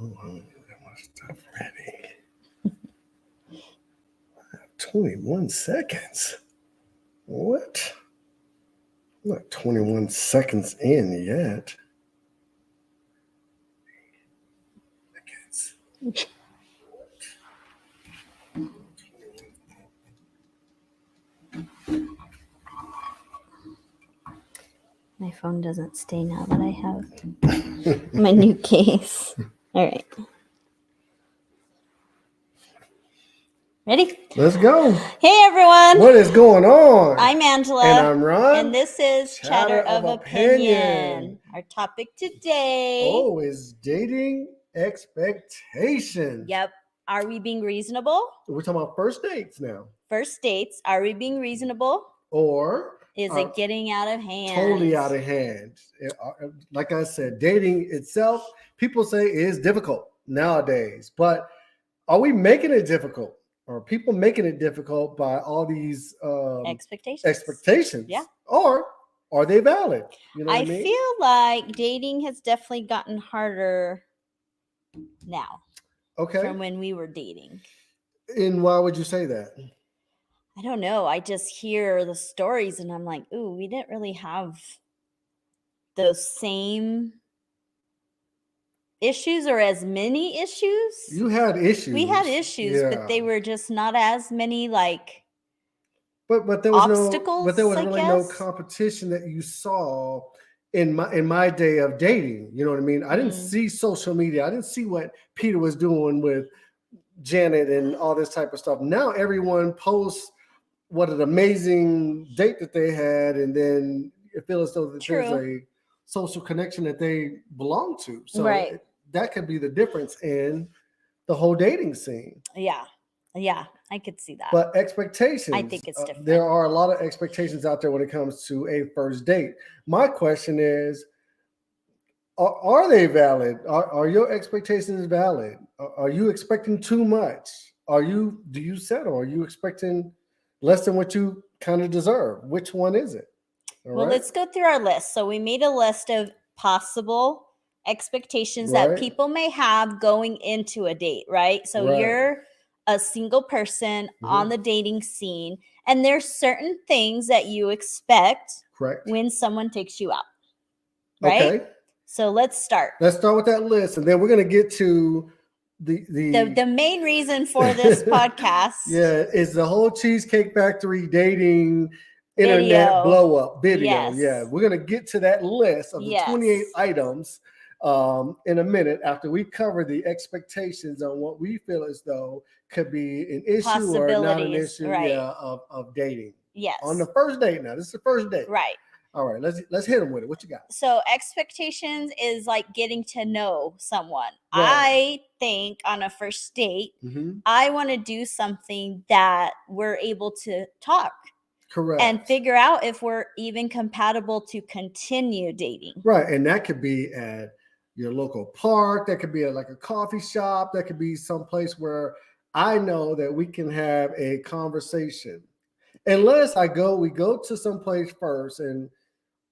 Oh, I got my stuff ready. 21 seconds. What? I'm not 21 seconds in yet. Seconds. My phone doesn't stay now that I have my new case. All right. Ready? Let's go. Hey, everyone. What is going on? I'm Angela. And I'm Ron. And this is Chatter of Opinion. Our topic today. Is dating expectations. Yep. Are we being reasonable? We're talking about first dates now. First dates. Are we being reasonable? Or is it getting out of hand? Totally out of hand. Like I said, dating itself, people say is difficult nowadays. But are we making it difficult? Or are people making it difficult by all these expectations? Yeah. Or are they valid? You know what I mean? feel like dating has definitely gotten harder now. Okay. From when we were dating. And why would you say that? I don't know. I just hear the stories and I'm like, ooh, we didn't really have those same issues or as many issues. You had issues. We had issues, but they were just not as many like but there was obstacles. But there was really no competition that you saw in my day of dating. You know what I mean? I didn't see social media. I didn't see what Peter was doing with Janet and all this type of stuff. Now everyone posts what an amazing date that they had, and then it feels as though that there's a social connection that they belong to. So that could be the difference in the whole dating scene. Yeah, I could see that. But expectations, I think it's different. There are a lot of expectations out there when it comes to a first date. My question is, are they valid? Are your expectations valid? Are you expecting too much? Do you settle? Are you expecting less than what you kind of deserve? Which one is it? Well, let's go through our list. So we made a list of possible expectations that people may have going into a date, right? So you're a single person on the dating scene, and there's certain things that you expect when someone takes you out, right? Okay. So let's start. Let's start with that list, and then we're going to get to the main reason for this podcast. Yeah, is the whole Cheesecake Factory dating internet blow up video. Yes. Yeah, we're going to get to that list of the 28 items in a minute after we cover the expectations on what we feel as though could be an issue or not an issue of dating. Yes. On the first date now. This is the first date. Right. All right, let's hit them with it. What you got? So expectations is like getting to know someone. Right. I think on a first date, I want to do something that we're able to talk. Correct. And figure out if we're even compatible to continue dating. Right, and that could be at your local park. That could be at like a coffee shop. That could be someplace where I know that we can have a conversation. Unless we go to someplace first and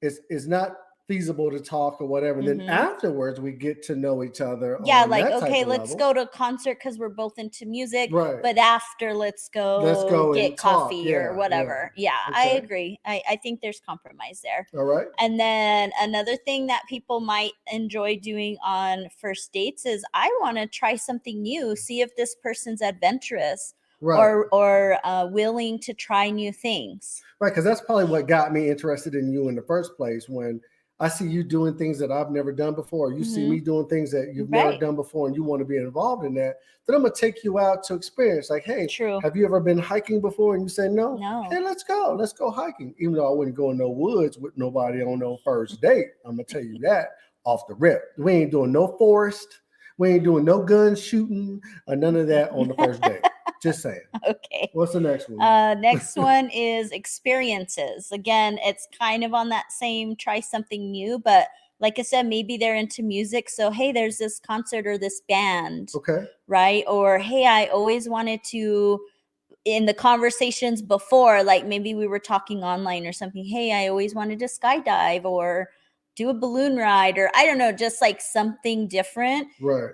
it's not feasible to talk or whatever. And then afterwards we get to know each other. Yeah, like, okay, let's go to a concert because we're both into music. Right. But after, let's go get coffee or whatever. Yeah, okay. I agree. I think there's compromise there. All right. And then another thing that people might enjoy doing on first dates is I want to try something new, see if this person's adventurous. Right. Or willing to try new things. Right, because that's probably what got me interested in you in the first place. When I see you doing things that I've never done before, you see me doing things that you've never done before, and you want to be involved in that, then I'm going to take you out to experience. Like, hey, have you ever been hiking before? And you say, no. Hey, let's go hiking. Even though I wouldn't go in no woods with nobody on no first date. I'm going to tell you that off the rip. We ain't doing no forest. We ain't doing no gun shooting or none of that on the first date. Just saying. Okay. What's the next one? Next one is experiences. Again, it's kind of on that same try something new, but like I said, maybe they're into music. So, hey, there's this concert or this band. Okay. Right? Or, hey, I always wanted to, in the conversations before, like maybe we were talking online or something. Hey, I always wanted to skydive or do a balloon ride, or I don't know, just like something different. Right.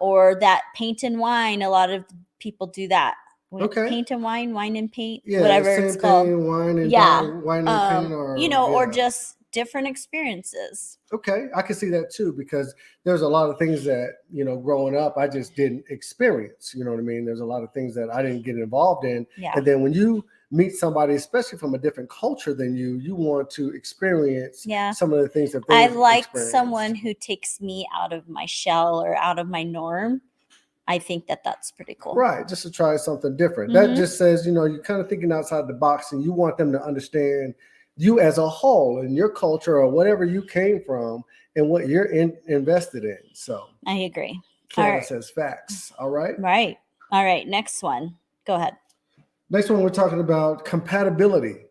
Or that paint and wine. A lot of people do that. Okay. Paint and wine, wine and paint, Yeah, whatever same it's called. thing, wine and paint, or or just different experiences. Okay, I can see that too, because there's a lot of things that, growing up, I just didn't experience. You know what I mean? There's a lot of things that I didn't get involved in. Yeah. And then when you meet somebody, especially from a different culture than you want to experience some of the things that I like someone who takes me out of my shell or out of my norm. I think that that's pretty cool. Right, just to try something different. That just says, you're kind of thinking outside the box, and you want them to understand you as a whole and your culture or whatever you came from and what you're invested in. So I agree. Kiana says facts. All right. Right. All right. Next one. Go ahead. Next one, we're talking about compatibility.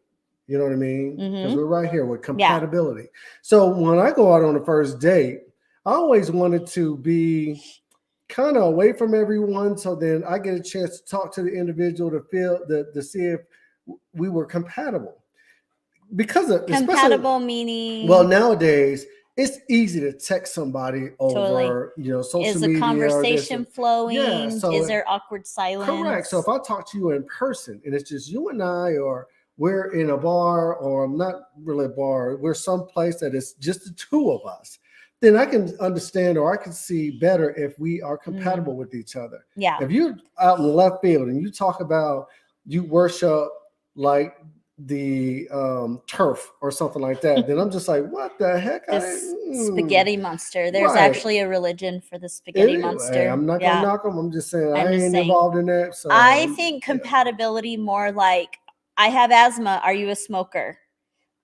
You know what I mean? Because we're right here with compatibility. Yeah. So when I go out on the first date, I always wanted to be kind of away from everyone, so then I get a chance to talk to the individual to see if we were compatible. Because of compatible meaning, well, nowadays it's easy to text somebody over social media. Is the conversation flowing? Yeah, so is there awkward silence? Correct. So if I talk to you in person and it's just you and I, or we're in a bar, or I'm not really a bar, we're someplace that is just the two of us, then I can understand, or I can see better if we are compatible with each other. Yeah. If you're out in left field and you talk about you worship like the turf or something like that, then I'm just like, what the heck? Spaghetti monster. There's actually a religion for the spaghetti monster. Hey, I'm not gonna knock them. I'm just saying I ain't involved in that. So I think compatibility more like, I have asthma. Are you a smoker?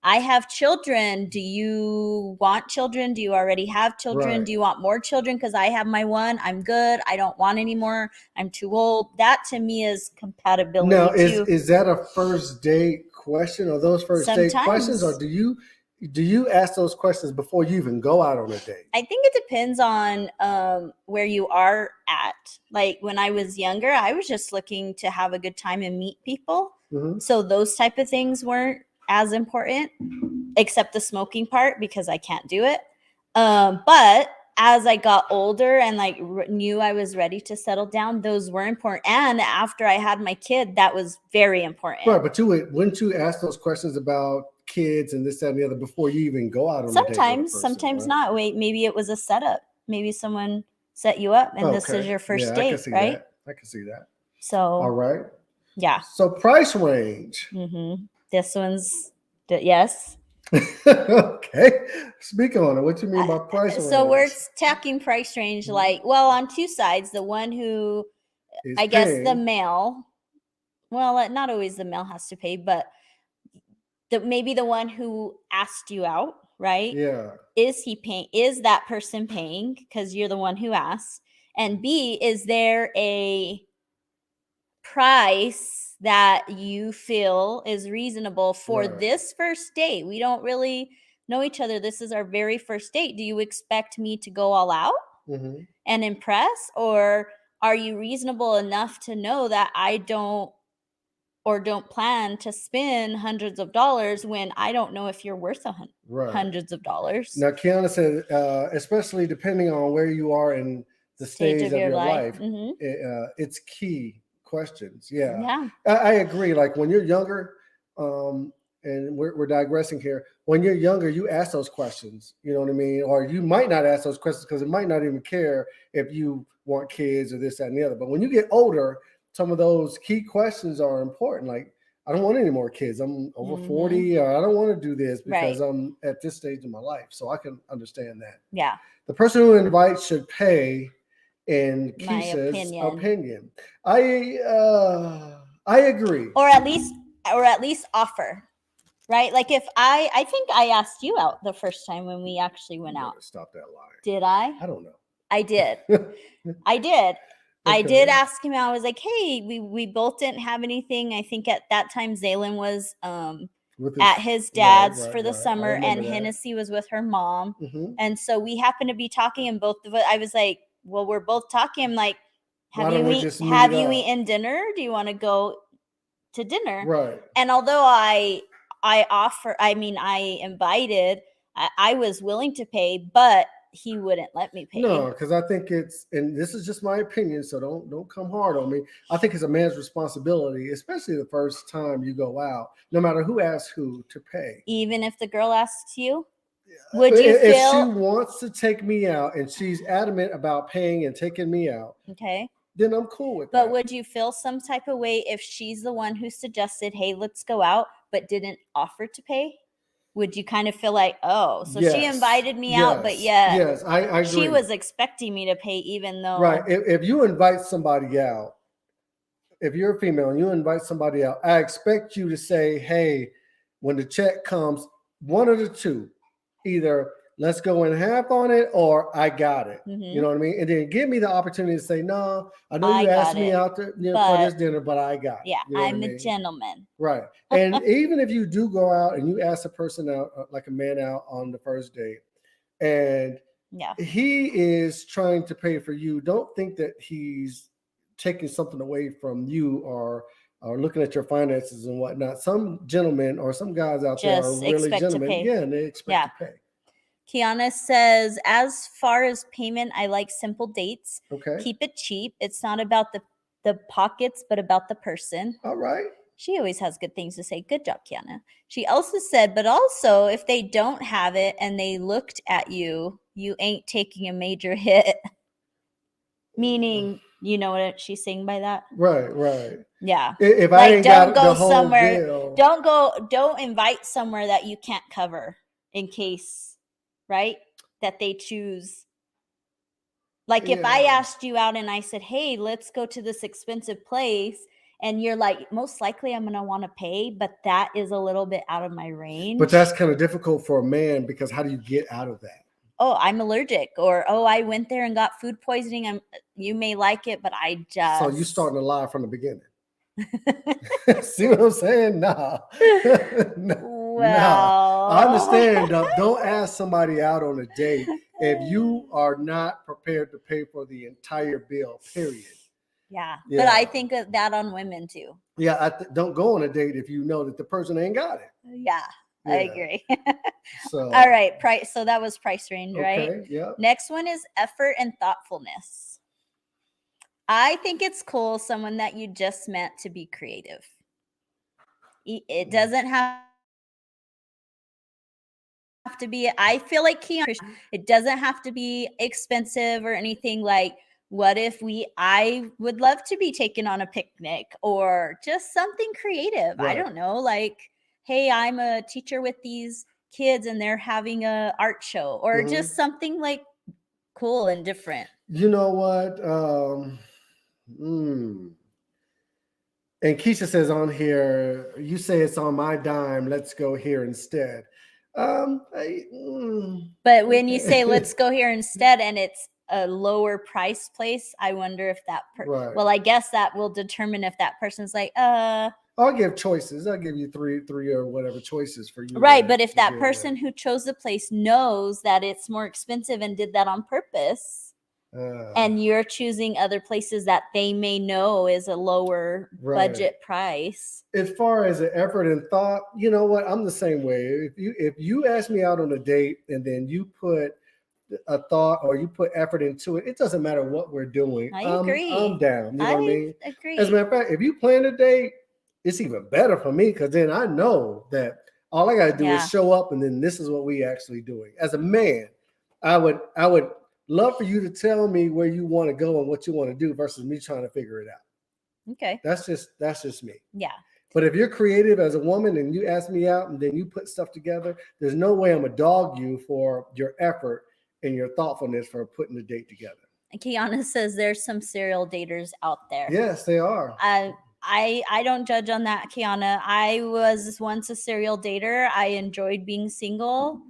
I have children. Do you want children? Do you already have children? Right. Do you want more children? Because I have my one. I'm good. I don't want any more. I'm too old. That to me is compatibility. Now, is that a first date question, or those first date questions, or do you ask those questions before you even go out on a date? I think it depends on where you are at. Like when I was younger, I was just looking to have a good time and meet people. So those type of things weren't as important, except the smoking part, because I can't do it. But as I got older and knew I was ready to settle down, those were important. And after I had my kid, that was very important. Right, but wouldn't you ask those questions about kids and this, that, and the other before you even go out on a date? Sometimes not. Wait, maybe it was a setup. Maybe someone set you up and this is your first date, right? I can see that. So all right. Yeah. So price range. This one's yes. Okay. Speak on it. What do you mean by price range? So we're talking price range on two sides. The one who guess the male, not always the male has to pay, but maybe the one who asked you out, right? Yeah. Is he paying? Is that person paying? Because you're the one who asked. And B, is there a price that you feel is reasonable for this first date? We don't really know each other. This is our very first date. Do you expect me to go all out and impress? Or are you reasonable enough to know that I don't plan to spend hundreds of dollars when I don't know if you're worth hundreds of dollars? Now, Kiana said, especially depending on where you are in the stage of your life, it's key questions. Yeah. I agree. Like when you're younger, and we're digressing here. When you're younger, you ask those questions, you know what I mean? Or you might not ask those questions because it might not even care if you want kids or this, that, and the other. But when you get older, some of those key questions are important. Like, I don't want any more kids. I'm over 40, or I don't want to do this because I'm at this stage of my life. So I can understand that. Yeah. The person who invites should pay, in Keisha's opinion. I agree. Or at least offer. Right? Like if I think I asked you out the first time when we actually went out. Stop that lie. Did I? I don't know. I did. I did. Okay. I did ask him out. I was like, hey, we both didn't have anything. I think at that time Zaylin was at his dad's for the summer, and Hennessy was with her mom. And so we happened to be talking, and both of us, I was like, well, we're both talking. I'm like, have you eaten dinner? Do you want to go to dinner? Right. And although I invited, I was willing to pay, but he wouldn't let me pay. No, because I think it's, and this is just my opinion, so don't come hard on me. I think it's a man's responsibility, especially the first time you go out, no matter who asks who, to pay. Even if the girl asks you, would you if feel? she wants to take me out and she's adamant about paying and taking me out, okay, then I'm cool with but that. would you feel some type of way if she's the one who suggested, hey, let's go out, but didn't offer to pay? Would you kind of feel like, oh, so she invited me out, but yet yes, I agree. She was expecting me to pay, even though right. If you invite somebody out, if you're a female and you invite somebody out, I expect you to say, hey, when the check comes, one of the two, either let's go in half on it or I got it. You know what I mean? And then give me the opportunity to say, no, I know you asked me out to, for this dinner, but I got it. Yeah, you know I'm a gentleman. Right. And even if you do go out and you ask a person out, like a man out on the first date, and he is trying to pay for you, don't think that he's taking something away from you or looking at your finances and whatnot. Some gentlemen or some guys out there are really gentlemen. Yeah, and they expect to pay. Kiana says, as far as payment, I like simple dates. Okay. Keep it cheap. It's not about the pockets, but about the person. All right. She always has good things to say. Good job, Kiana. She also said, but also if they don't have it and they looked at you, you ain't taking a major hit. Meaning, you know what she's saying by that? Right. Yeah. If like, I ain't don't got go the whole somewhere. bill. Don't invite somewhere that you can't cover in case, right? That they choose. Like if I asked you out and I said, hey, let's go to this expensive place, and you're like, most likely I'm going to want to pay, but that is a little bit out of my range. But that's kind of difficult for a man, because how do you get out of that? Oh, I'm allergic, or, oh, I went there and got food poisoning. You may like it, but I just. So you starting to lie from the beginning. See what I'm saying? Nah. Well, I understand. Don't ask somebody out on a date if you are not prepared to pay for the entire bill, period. Yeah. But I think that on women too. Yeah, don't go on a date if you know that the person ain't got it. Yeah. I agree. So all right, price. So that was price range, right? Okay, yeah. Next one is effort and thoughtfulness. I think it's cool, someone that you just met, to be creative. It doesn't have to be, I feel like it doesn't have to be expensive or anything. Like, what if I would love to be taken on a picnic or just something creative. Right. I don't know, like, hey, I'm a teacher with these kids and they're having a art show, or just something like cool and different. You know what? And Keisha says on here, you say it's on my dime, let's go here instead. But when you say let's go here instead and it's a lower price place, I wonder if that well, I guess that will determine if that person's like, I'll give choices. I'll give you three or whatever choices for you. Right. But if that person who chose the place knows that it's more expensive and did that on purpose, and you're choosing other places that they may know is a lower budget price. As far as the effort and thought, you know what? I'm the same way. If you ask me out on a date and then you put a thought or you put effort into it, it doesn't matter what we're doing. I agree. I'm down. You know what I mean? Agree. As a matter of fact, if you plan a date, it's even better for me, because then I know that all I got to do is show up, and then this is what we actually doing. As a man, I would love for you to tell me where you want to go and what you want to do versus me trying to figure it out. Okay. That's just me. Yeah. But if you're creative as a woman and you ask me out and then you put stuff together, there's no way I'm gonna dog you for your effort and your thoughtfulness for putting the date together. And Kiana says there's some serial daters out there. Yes, they are. I don't judge on that, Kiana. I was once a serial dater. I enjoyed being single,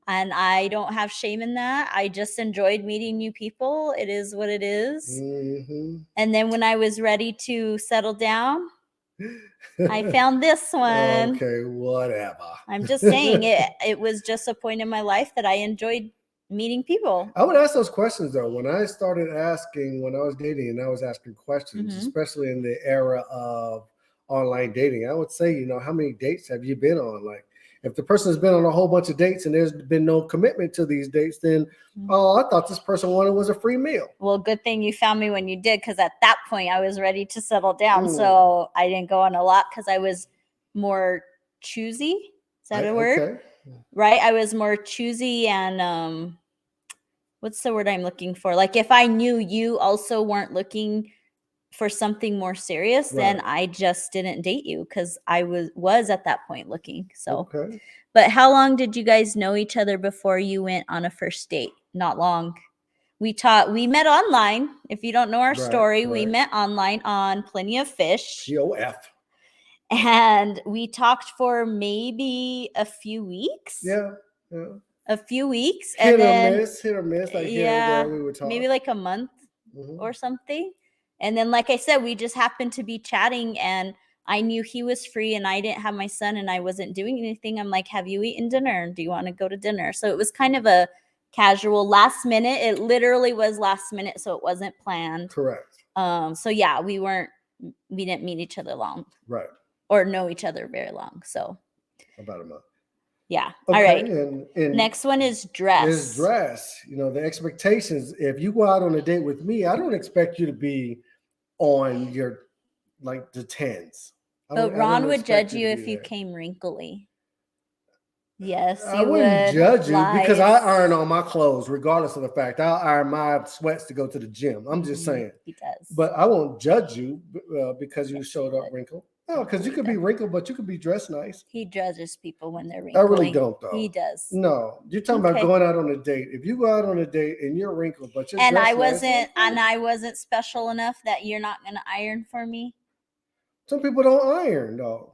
and I don't have shame in that. I just enjoyed meeting new people. It is what it is. And then when I was ready to settle down, I found this one. Okay, whatever. I'm just saying it was just a point in my life that I enjoyed meeting people. I would ask those questions though. When I started asking, when I was dating and I was asking questions, especially in the era of online dating, I would say, how many dates have you been on? Like, If the person has been on a whole bunch of dates and there's been no commitment to these dates, then I thought this person wanted was a free meal. Well, good thing you found me when you did, because at that point I was ready to settle down. So I didn't go on a lot because I was more choosy. Is that a word? Okay. Right? I was more choosy and what's the word I'm looking for? Like if I knew you also weren't looking for something more serious, then I just didn't date you because I was at that point looking. So okay. But how long did you guys know each other before you went on a first date? Not long. We met online. If you don't know our story, we met online on Plenty of Fish. POF. And we talked for maybe a few weeks. Yeah. A few weeks. Hit or miss. Like yeah, we were talking. Maybe like a month or something. And then, like I said, we just happened to be chatting and I knew he was free and I didn't have my son and I wasn't doing anything. I'm like, have you eaten dinner? Do you want to go to dinner? So it was kind of a casual last minute. It literally was last minute. So it wasn't planned. Correct. So yeah, we didn't meet each other long. Right. Or know each other very long. So about a month. Yeah. Okay, All right. And next one is dress. Is dress. You know, the expectations. If you go out on a date with me, I don't expect you to be on your like the 10s. But Ron would judge you if you came wrinkly. Yes, I wouldn't judge you because I iron all my clothes, regardless of the fact I'll iron my sweats to go to the gym. I'm just saying. He does. But I won't judge you because you showed up wrinkled. No, because you could be wrinkled, but you could be dressed nice. He judges people when they're wrinkled. I really don't, though. He does. No, you're talking about going out on a date. If you go out on a date and you're wrinkled, but you're and I wasn't special enough that you're not going to iron for me. Some people don't iron, though.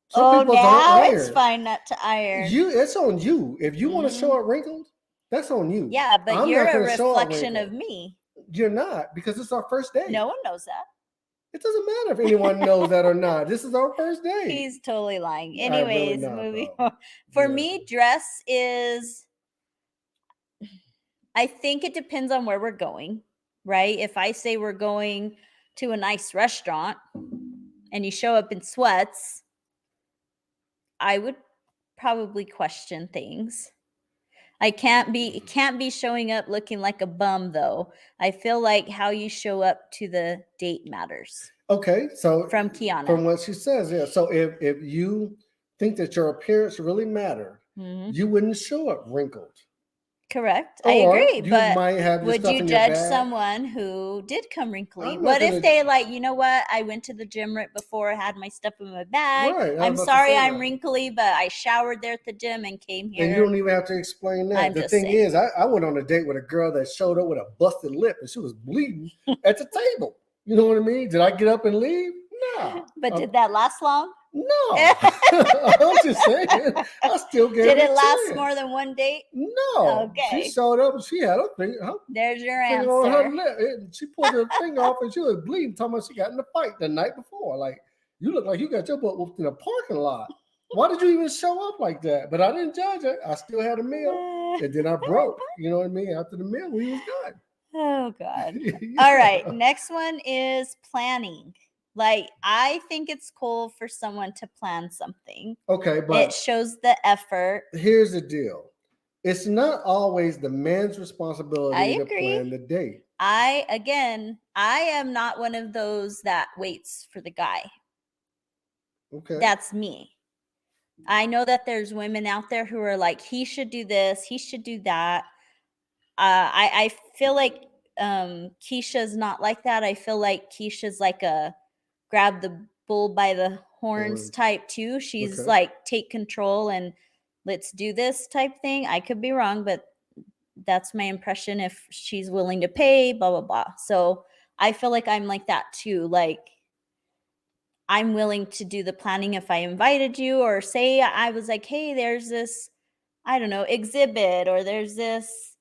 Some people don't iron. It's fine not to iron. It's on you. If you want to show up wrinkled, that's on you. Yeah, but you're a reflection of me. You're not, because it's our first date. No one knows that. It doesn't matter if anyone knows that or not. This is our first date. He's totally lying. Anyways, moving on. For me, dress is, I think it depends on where we're going, right? If I say we're going to a nice restaurant and you show up in sweats, I would probably question things. I can't be showing up looking like a bum, though. I feel like how you show up to the date matters. Okay, so from Kiana, from what she says, yeah. So if you think that your appearance really mattered, you wouldn't show up wrinkled. Correct. I agree. But would you judge someone who did come wrinkly? What if they like, you know what? I went to the gym right before I had my stuff in my bag. Right, I'm sorry I'm wrinkly, but I showered there at the gym and came here. And you don't even have to explain that. The thing is, I went on a date with a girl that showed up with a busted lip and she was bleeding at the table. You know what I mean? Did I get up and leave? No. But did that last long? No. I'm just saying. I still get it. Did it last more than one date? No. Okay. She showed up and she had her thing. There's your answer. On her lip. She pulled her finger off and she was bleeding, talking about she got in a fight the night before. Like, you look like you got your butt whooped in a parking lot. Why did you even show up like that? But I didn't judge her. I still had a meal. And then I broke. You know what I mean? After the meal, we was done. Oh, God. All right. Next one is planning. Like, I think it's cool for someone to plan something. Okay, but it shows the effort. Here's the deal. It's not always the man's responsibility to plan the date. I am not one of those that waits for the guy. Okay. That's me. I know that there's women out there who are like, he should do this, he should do that. I feel like Keisha's not like that. I feel like Keisha's like a grab the bull by the horns type too. She's like, take control and let's do this type thing. I could be wrong, but that's my impression. If she's willing to pay, blah, blah, blah. So I feel like I'm like that too. Like, I'm willing to do the planning if I invited you, or say I was like, hey, there's this, I don't know, exhibit, or there's this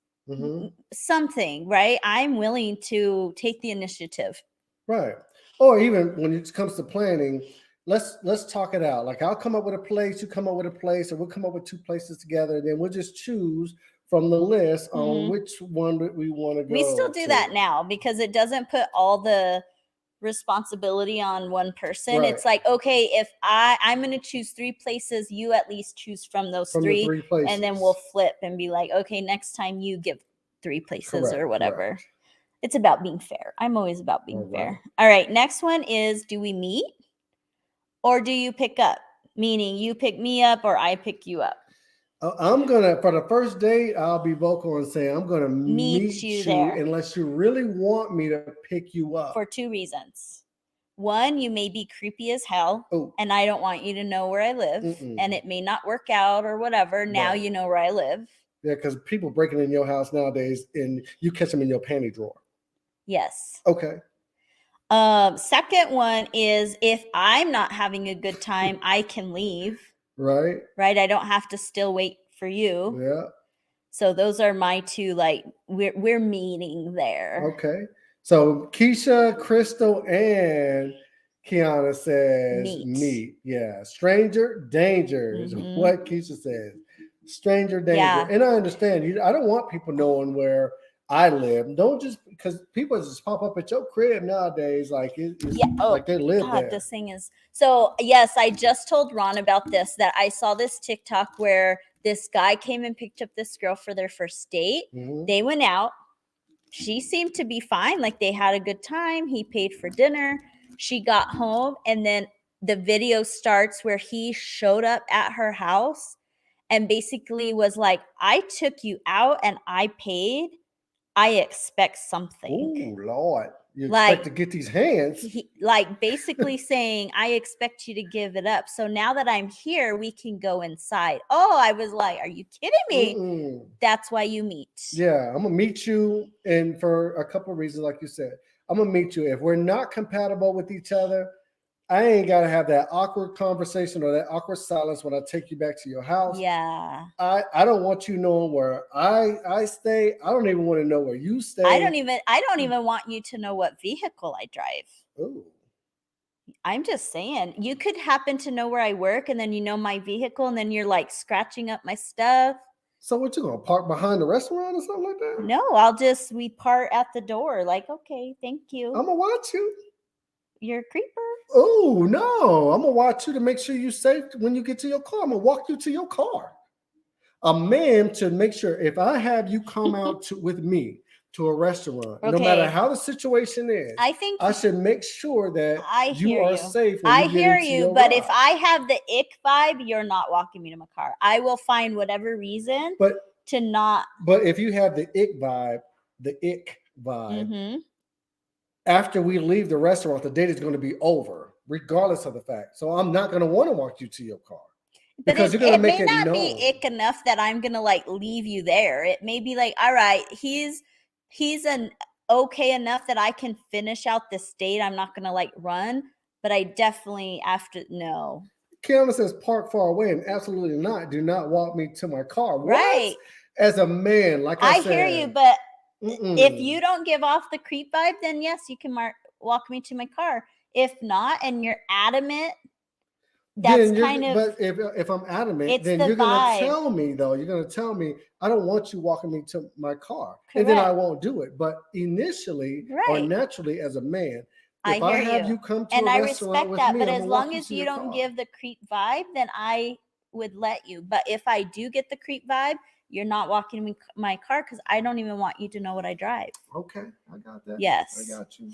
something, right? I'm willing to take the initiative. Right. Or even when it comes to planning, let's talk it out. Like, I'll come up with a place, you come up with a place, or we'll come up with two places together, and then we'll just choose from the list on which one we want to go. We still do that now because it doesn't put all the responsibility on one person. Right. It's like, okay, if I'm going to choose 3 places, you at least choose from those From three, the 3 places. and then we'll flip and be like, okay, next time you give 3 places or whatever. Correct. It's about being fair. I'm always about being All right. fair. All right, next one is, do we meet or do you pick up? Meaning you pick me up or I pick you up. I'm gonna, for the first date, I'll be vocal and say I'm gonna meet you there unless you really want me to pick you up. for 2 reasons. One, you may be creepy as hell, and I don't want you to know where I live, and it may not work out or whatever. Now you know where I live. Yeah, because people breaking in your house nowadays, and you catch them in your panty drawer. Yes. Okay. Second one is, if I'm not having a good time, I can leave. Right. Right. I don't have to still wait for you. Yeah. So those are my 2, like, we're meeting there. Okay. So Keisha, Crystal, and Kiana says meet. Yeah. Stranger danger is what Keisha says. Stranger danger. Yeah. And I understand. I don't want people knowing where I live. Don't just, because people just pop up at your crib nowadays, like like they live there. This thing is so. Yes, I just told Ron about this, that I saw this TikTok where this guy came and picked up this girl for their first date. They went out. She seemed to be fine, like they had a good time. He paid for dinner. She got home, and then the video starts where he showed up at her house and basically was like, I took you out and I paid. I expect something. Oh, Lord. You expect to get these hands. Like basically saying, I expect you to give it up. So now that I'm here, we can go inside. Oh, I was like, are you kidding me? That's why you meet. Yeah, I'm going to meet you. And for a couple of reasons, like you said, I'm going to meet you. If we're not compatible with each other, I ain't got to have that awkward conversation or that awkward silence when I take you back to your house. Yeah. I don't want you knowing where I stay. I don't even want to know where you stay. I don't even want you to know what vehicle I drive. Ooh. I'm just saying, you could happen to know where I work and then you know my vehicle and then you're like scratching up my stuff. So what, you going to park behind the restaurant or something like that? No, we part at the door. Like, okay, thank you. I'm going to watch you. You're a creeper. Oh, no. I'm going to watch you to make sure you're safe when you get to your car. I'm going to walk you to your car. A man, to make sure, if I have you come out with me to a restaurant, no matter how the situation is, I think I should make sure that you are safe. I hear you, but if I have the ick vibe, you're not walking me to my car. I will find whatever reason to not. But if you have the ick vibe, after we leave the restaurant, the date is going to be over, regardless of the fact. So I'm not going to want to walk you to your car. Because you're gonna make it known. It may not be ick enough that I'm gonna like leave you there. It may be like, all right, he's an okay enough that I can finish out this date. I'm not gonna like run, but I definitely no. Kiana says park far away, and absolutely not. Do not walk me to my car. Right. What? As a man, like I said, hear you, but if you don't give off the creep vibe, then yes, you can walk me to my car. If not, and you're adamant. That's but if I'm adamant, then you're going to tell me, though. You're going to tell me, I don't want you walking me to my car. Correct. And then I won't do it. But initially or naturally as a man, if I have you come to a restaurant with me, but as long as you don't give the creep vibe, then I would let you. But if I do get the creep vibe, you're not walking me my car because I don't even want you to know what I drive. Okay, I got that. Yes. I got you.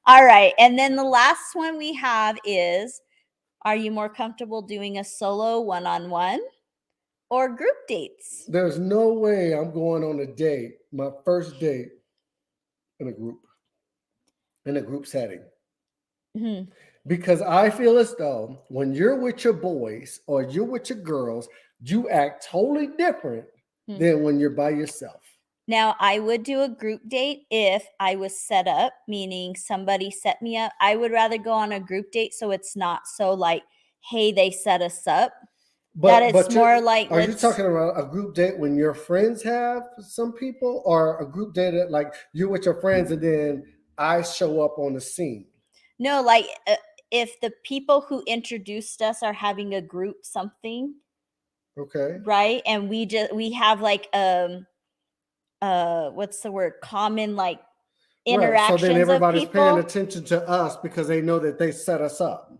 All right. And then the last one we have is, are you more comfortable doing a solo one-on-one or group dates? There's no way I'm going on a date, my first date, in a group setting. Because I feel as though when you're with your boys or you're with your girls, you act totally different than when you're by yourself. Now, I would do a group date if I was set up, meaning somebody set me up. I would rather go on a group date so it's not so like, hey, they set us up. But it's more like, are you talking about a group date when your friends have some people, or a group date that like you're with your friends and then I show up on the scene? No, like if the people who introduced us are having a group something. Okay. Right. And we have like what's the word? Common, like interactions So then everybody's of people. paying attention to us because they know that they set us up.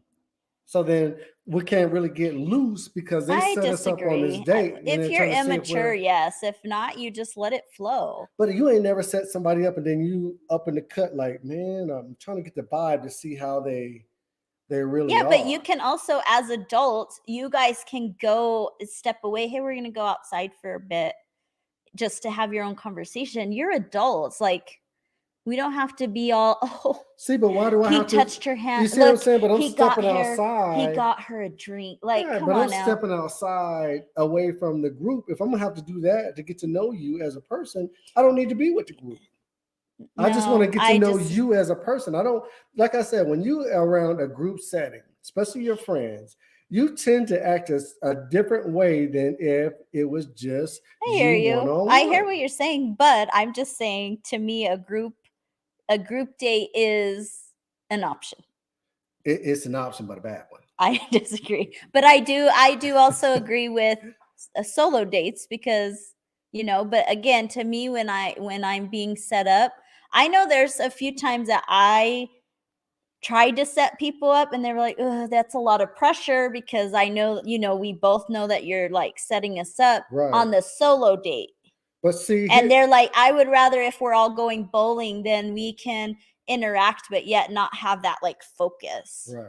So then we can't really get loose because they set us up on this date. If you're immature, yes. If not, you just let it flow. But you ain't never set somebody up and then you up in the cut like, man, I'm trying to get the vibe to see how they really are. But you can also, as adults, you guys can go step away. Hey, we're going to go outside for a bit just to have your own conversation. You're adults. Like, we don't have to be all, see, but why do I have to? He touched her hand. You see what I'm saying? But I'm stepping outside. He got her a drink. Like, come but on I'm now. stepping outside away from the group. If I'm going to have to do that to get to know you as a person, I don't need to be with the group. I just want to get to know you as a person. I don't, like I said, when you are around a group setting, especially your friends, you tend to act a different way than if it was just I hear you. one-on-one. I hear what you're saying, but I'm just saying, to me, a group date is an option. It's an option, but a bad one. I disagree, but I do also agree with solo dates because, but again, to me, when I'm being set up, I know there's a few times that I tried to set people up and they were like, "Ugh, that's a lot of pressure," because I know, we both know that you're like setting us up on the solo date. But see, and they're like, I would rather, if we're all going bowling, then we can interact, but yet not have that like focus. Right.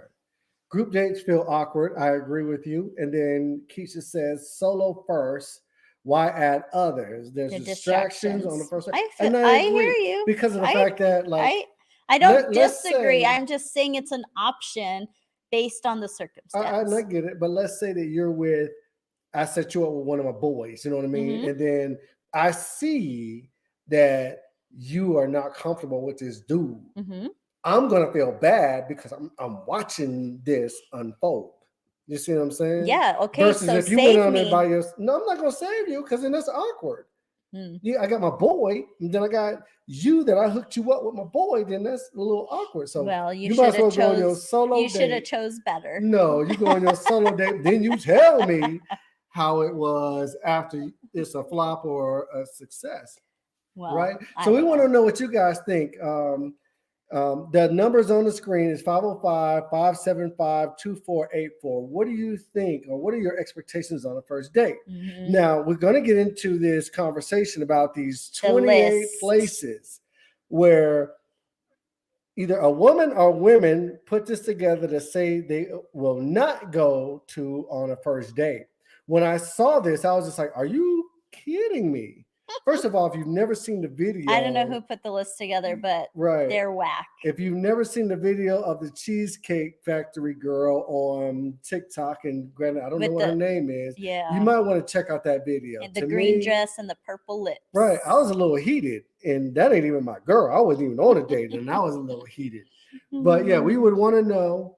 Group dates feel awkward. I agree with you. And then Keisha says solo first. Why add others? There's distractions on the first. I hear you because of the fact that I don't disagree. I'm just saying it's an option based on the circumstance. I get it, but let's say that you're with. I set you up with one of my boys. You know what I mean? Mm-hmm. And then I see that you are not comfortable with this dude. Mm-hmm. I'm gonna feel bad because I'm watching this unfold. You see what I'm saying? Yeah. Okay. Versus if you went on there by yourself, no, I'm not gonna save you because then that's awkward. Yeah, I got my boy, and then I got you that I hooked you up with my boy. Then that's a little awkward. So you might as well go on your solo. You should have chose better. No, you go on your solo date, then you tell me how it was after it's a flop or a success. Well, right? So we want to know what you guys think. The numbers on the screen is 505-575-2484. What do you think, or what are your expectations on a first date? Mm-hmm. Now, we're going to get into this conversation about these 28 places where either a woman or women put this together to say they will not go to on a first date. When I saw this, I was just like, are you kidding me? First of all, if you've never seen the video, I don't know who put the list together, but they're whack. If you've never seen the video of the Cheesecake Factory girl on TikTok, and granted, I don't know what her name is, you might want to check out that video. And the green dress and the purple lips. Right. I was a little heated, and that ain't even my girl. I wasn't even on a date, and I was a little heated. But yeah, we would want to know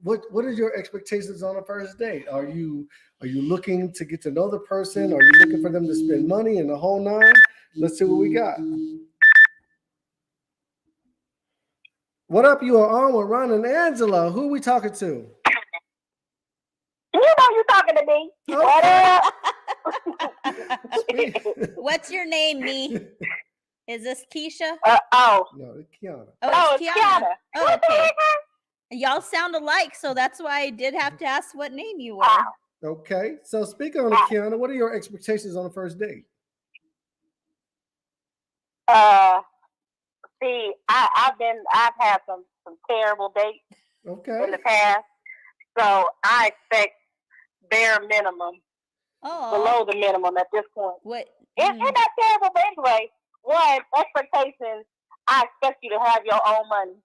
what are your expectations on a first date? Are you looking to get to know the person? Are you looking for them to spend money and the whole nine? Let's see what we got. What up? You are on with Ron and Angela. Who are we talking to? You know you're talking to me. Okay. What's your name, me? Is this Keisha? No, it's Kiana. Oh, it's Kiana. Oh, okay. Y'all sound alike, so that's why I did have to ask what name you were. Okay, so speaking on it, Kiana, what are your expectations on the first date? See, I've had some terrible dates in the past, so I expect bare minimum, below the minimum at this point. What? It's not terrible, but anyway, one, expectations, I expect you to have your own money.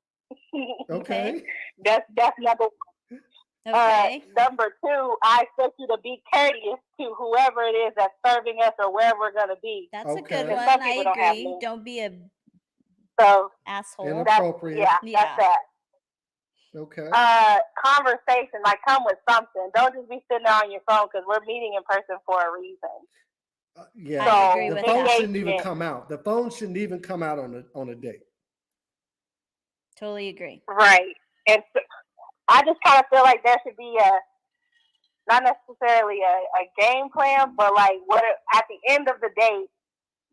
Okay. That's number one. Okay. Number two, I expect you to be courteous to whoever it is that's serving us or wherever we're going to be. That's a good one. I agree. Don't be a asshole. Inappropriate. That's that. Okay. Conversation, like come with something. Don't just be sitting there on your phone because we're meeting in person for a reason. I agree the with phone that. shouldn't even come out. The phone shouldn't even come out on a date. Totally agree. Right. And so, I just kind of feel like there should be not necessarily a game plan, but like at the end of the day,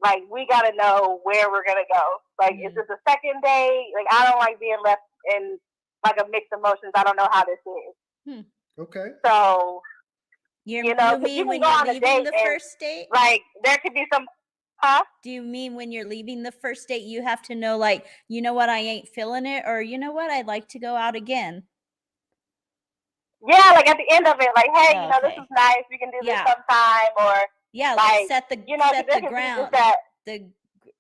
like, we got to know where we're going to go. Like, is this a second date? Like, I don't like being left in, like, a mixed emotions. I don't know how this is. Okay. So, you mean when you're leaving the first date? Like, there could be some, huh? Do you mean when you're leaving the first date, you have to know, like, you know what, I ain't feeling it, or you know what, I'd like to go out again? Yeah, like at the end of it, like, hey, you know, this is nice. We can do this sometime, or like set the set the ground.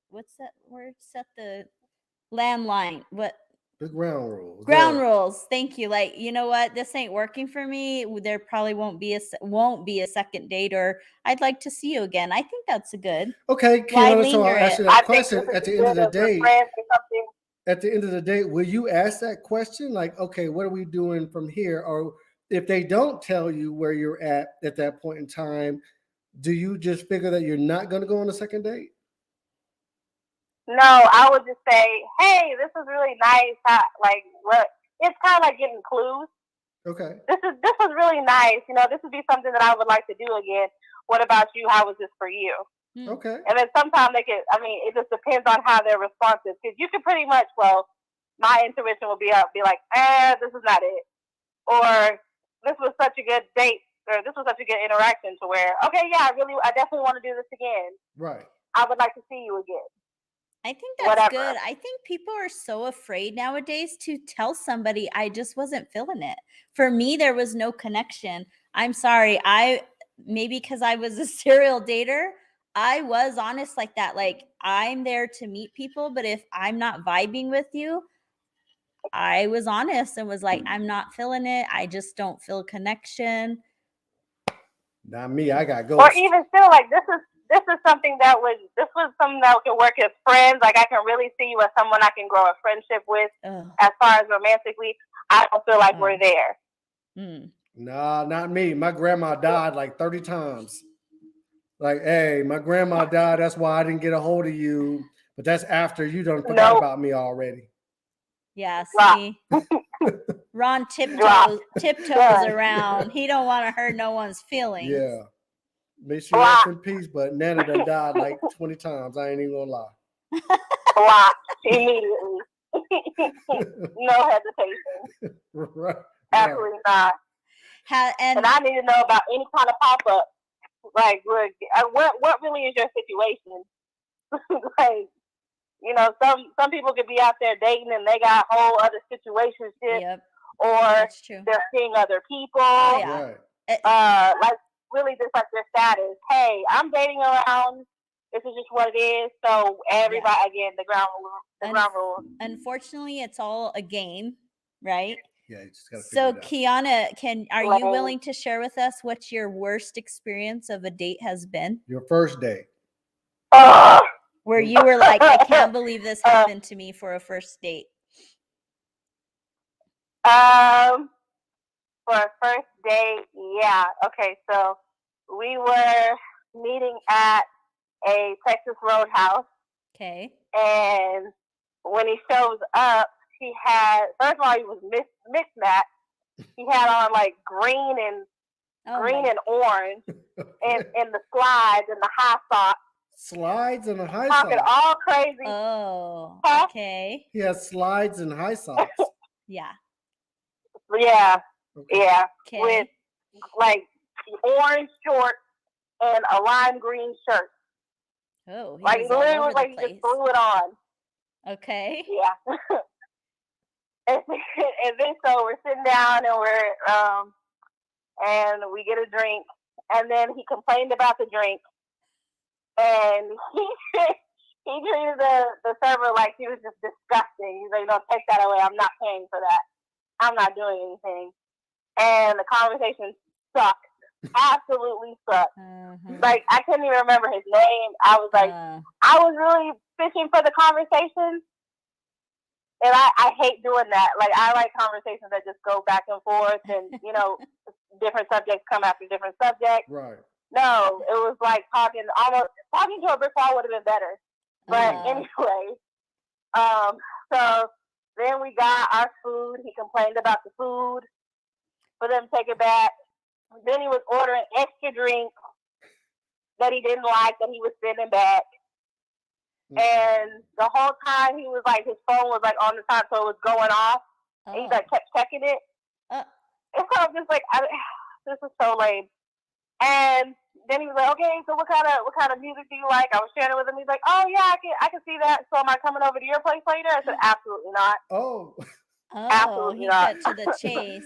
What's that word? Set the landline. What? The ground rules. Ground rules. Thank you. Like, you know what? This ain't working for me. There probably won't be a second date, or I'd like to see you again. I think that's a good. Okay, Kiana, so I'll ask you that question at the end of the day. At the end of the day, will you ask that question? Like, okay, what are we doing from here? Or if they don't tell you where you're at that point in time, do you just figure that you're not going to go on a second date? No, I would just say, hey, this is really nice. Like, what? It's kind of like getting clues. Okay. This was really nice. You know, this would be something that I would like to do again. What about you? How was this for you? Okay. And then sometimes it just depends on how their response is. Because you can pretty much, my intuition will be like, this is not it. Or this was such a good date, or this was such a good interaction to where, okay, yeah, I definitely want to do this again. Right. I would like to see you again. I think that's good. I think people are so afraid nowadays to tell somebody, I just wasn't feeling it. For me, there was no connection. I'm sorry. Maybe because I was a serial dater, I was honest like that. Like, I'm there to meet people, but if I'm not vibing with you, I was honest and was like, I'm not feeling it. I just don't feel connection. Not me. I got ghosts. Or even still, like, this was something that could work as friends. Like, I can really see you as someone I can grow a friendship with. As far as romantically, I don't feel like we're there. Nah, not me. My grandma died like 30 times. Like, hey, my grandma died. That's why I didn't get a hold of you. But that's after you done forgot about me already. Yeah, see. Ron tiptoes around. He don't want to hurt no one's feelings. Yeah. May she rest in peace, but Nana done died like 20 times. I ain't even gonna lie. Block immediately. No hesitation. Right. Absolutely not. And I need to know about any kind of pop-up. Like, what really is your situation? Like, you know, some people could be out there dating and they got whole other situationships, or they're seeing other people. Right. Like, really just like their status. Hey, I'm dating around. This is just what it is. So everybody, again, the ground rules. Unfortunately, it's all a game, right? Yeah, you just gotta figure it out. Kiana, are you willing to share with us what your worst experience of a date has been? Your first date. Where you were like, I can't believe this happened to me for a first date. For a first date, yeah. Okay, so we were meeting at a Texas Roadhouse. Okay. And when he shows up, he had, first of all, he was mismatched. He had on like green and orange, and the slides and the high socks. Slides and a high Talking socks. all crazy. Oh, okay. He has slides and high socks. Yeah. Yeah. Okay. Yeah. Okay. With like orange shorts and a lime green shirt. Oh, he like was literally all over like the he place. just threw it on. Okay. Yeah. and then so we're sitting down and and we get a drink, and then he complained about the drink, and he treated the server like he was just disgusting. He's like, no, take that away. I'm not paying for that. I'm not doing anything. And the conversation sucked. Absolutely sucked. Like, I couldn't even remember his name. I was like, I was really fishing for the conversation. And I hate doing that. Like, I like conversations that just go back and forth, and, you know, different subjects come after different subjects. Right. No, it was like talking to a brick wall would have been better. But anyway, so then we got our food. He complained about the food. For them to take it back. Then he was ordering extra drinks that he didn't like, that he was sending back. And the whole time he was like, his phone was like on the time, so it was going off. And he like kept checking it. And so I'm just like, this is so lame. And then he was like, okay, so what kind of music do you like? I was sharing it with him. He's like, oh yeah, I can see that. So am I coming over to your place later? I said, absolutely not. Oh, absolutely he not. cut to the chase.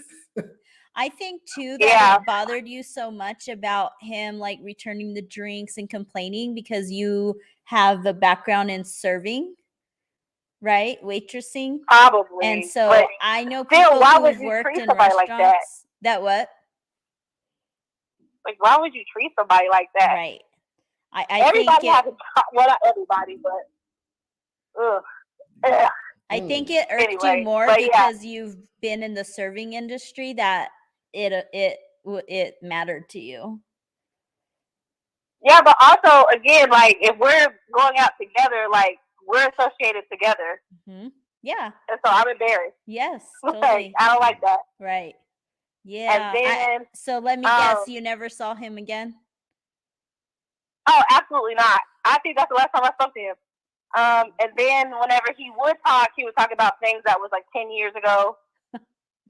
I think too that it bothered you so much about him like returning the drinks and complaining because you have a background in serving, right? Waitressing. Probably. And so but I know people why who would have you worked treat in somebody restaurants. like that? That what? Like, why would you treat somebody like that? Right. I everybody think has well, not everybody, but ugh. I think it irked you more because you've been in the serving industry that it mattered to you. Yeah, but also again, like if we're going out together, like we're associated together. Mm-hmm. Yeah. And so I'm embarrassed. Yes, totally. Like, I don't like that. Right. Yeah. And then, so let me guess, you never saw him again? Oh, absolutely not. I think that's the last time I spoke to him. And then whenever he would talk about things that was like 10 years ago,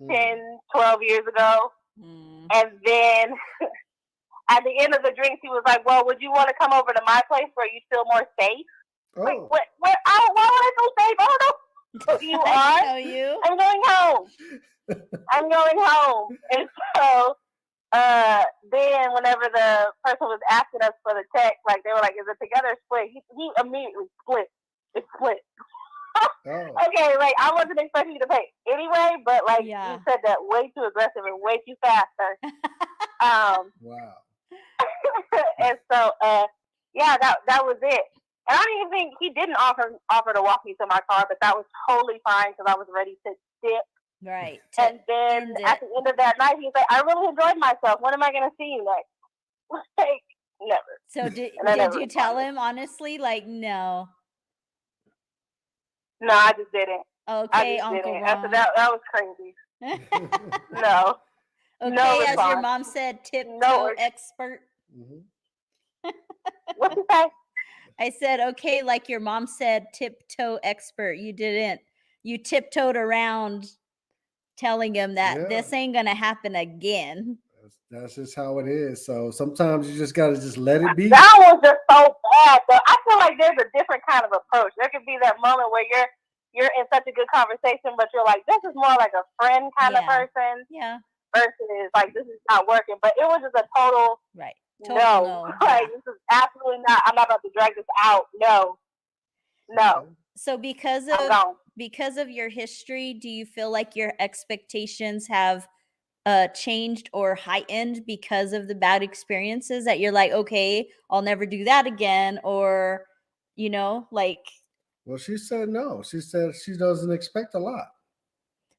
10, 12 years ago. And then at the end of the drinks, he was like, well, would you want to come over to my place where you feel more safe? Oh. Like, what? Why would I feel safe? I don't know who you are. I know you. I'm going home. I'm going home. And so then whenever the person was asking us for the check, like they were like, is it together or split? He immediately split. It's split. Okay, like I wasn't expecting you to pay anyway, but like you said that way too aggressive and way too fast, sir. Wow. And so that was it. And I don't even think he didn't offer to walk me to my car, but that was totally fine because I was ready to dip. Right. And then at the end of that night, he was like, I really enjoyed myself. When am I going to see you next? Like, never. So did you tell him honestly? Like, no. No, I just didn't. Okay, Uncle Ron. After that was crazy. No. Okay, no as your mom said, tiptoe expert. Mm-hmm. What'd you say? I said, okay, like your mom said, tiptoe expert. You didn't. You tiptoed around telling him that this ain't going to happen again. That's just how it is. So sometimes you just got to just let it be. That was just so bad. Though. I feel like there's a different kind of approach. There could be that moment where you're in such a good conversation, but you're like, this is more like a friend kind of person. Yeah. Versus like, this is not working. But it was just a total no. Like, this is absolutely not. I'm not about to drag this out. No. So because of your history, do you feel like your expectations have changed or heightened because of the bad experiences that you're like, okay, I'll never do that again? Or, like. Well, she said no. She said she doesn't expect a lot.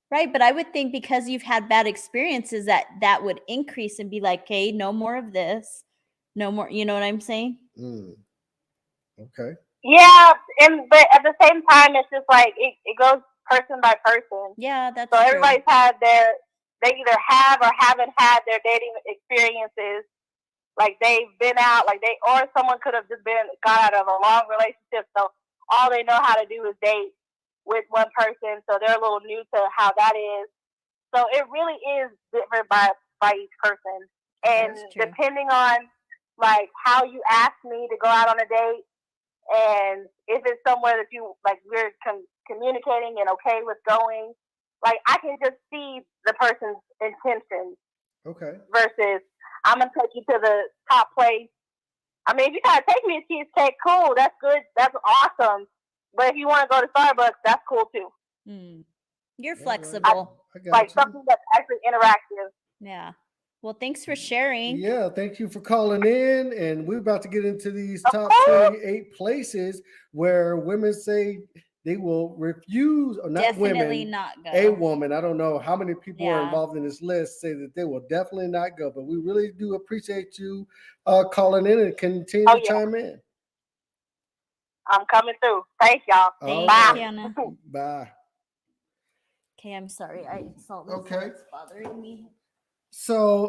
Right. But I would think because you've had bad experiences that would increase and be like, okay, no more of this. No more. You know what I'm saying? Okay. Yeah. But at the same time, it's just like it goes person by person. Yeah, that's so true. Everybody's had they either have or haven't had their dating experiences. Like they've been out, or someone could have just got out of a long relationship. So all they know how to do is date with one person. So they're a little new to how that is. So it really is different by each person. And depending on like how you ask me to go out on a date, and if it's somewhere that you like, we're communicating and okay with going, like I can just see the person's intentions. Okay. Versus I'm gonna take you to the top place. I mean, if you gotta take me to Cheesecake, cool, that's good, that's awesome. But if you want to go to Starbucks, that's cool too. You're flexible. Like something that's actually interactive. Yeah. Well, thanks for sharing. Yeah, thank you for calling in. And we're about to get into these top 28 places where women say they will refuse, or not definitely women, not go. A woman. I don't know how many people are involved in this list say that they will definitely not go. But we really do appreciate you calling in and continue to chime in. I'm coming through. Thank y'all. Bye. Bye. Okay, I'm sorry. I saw this. Okay. It's bothering me. So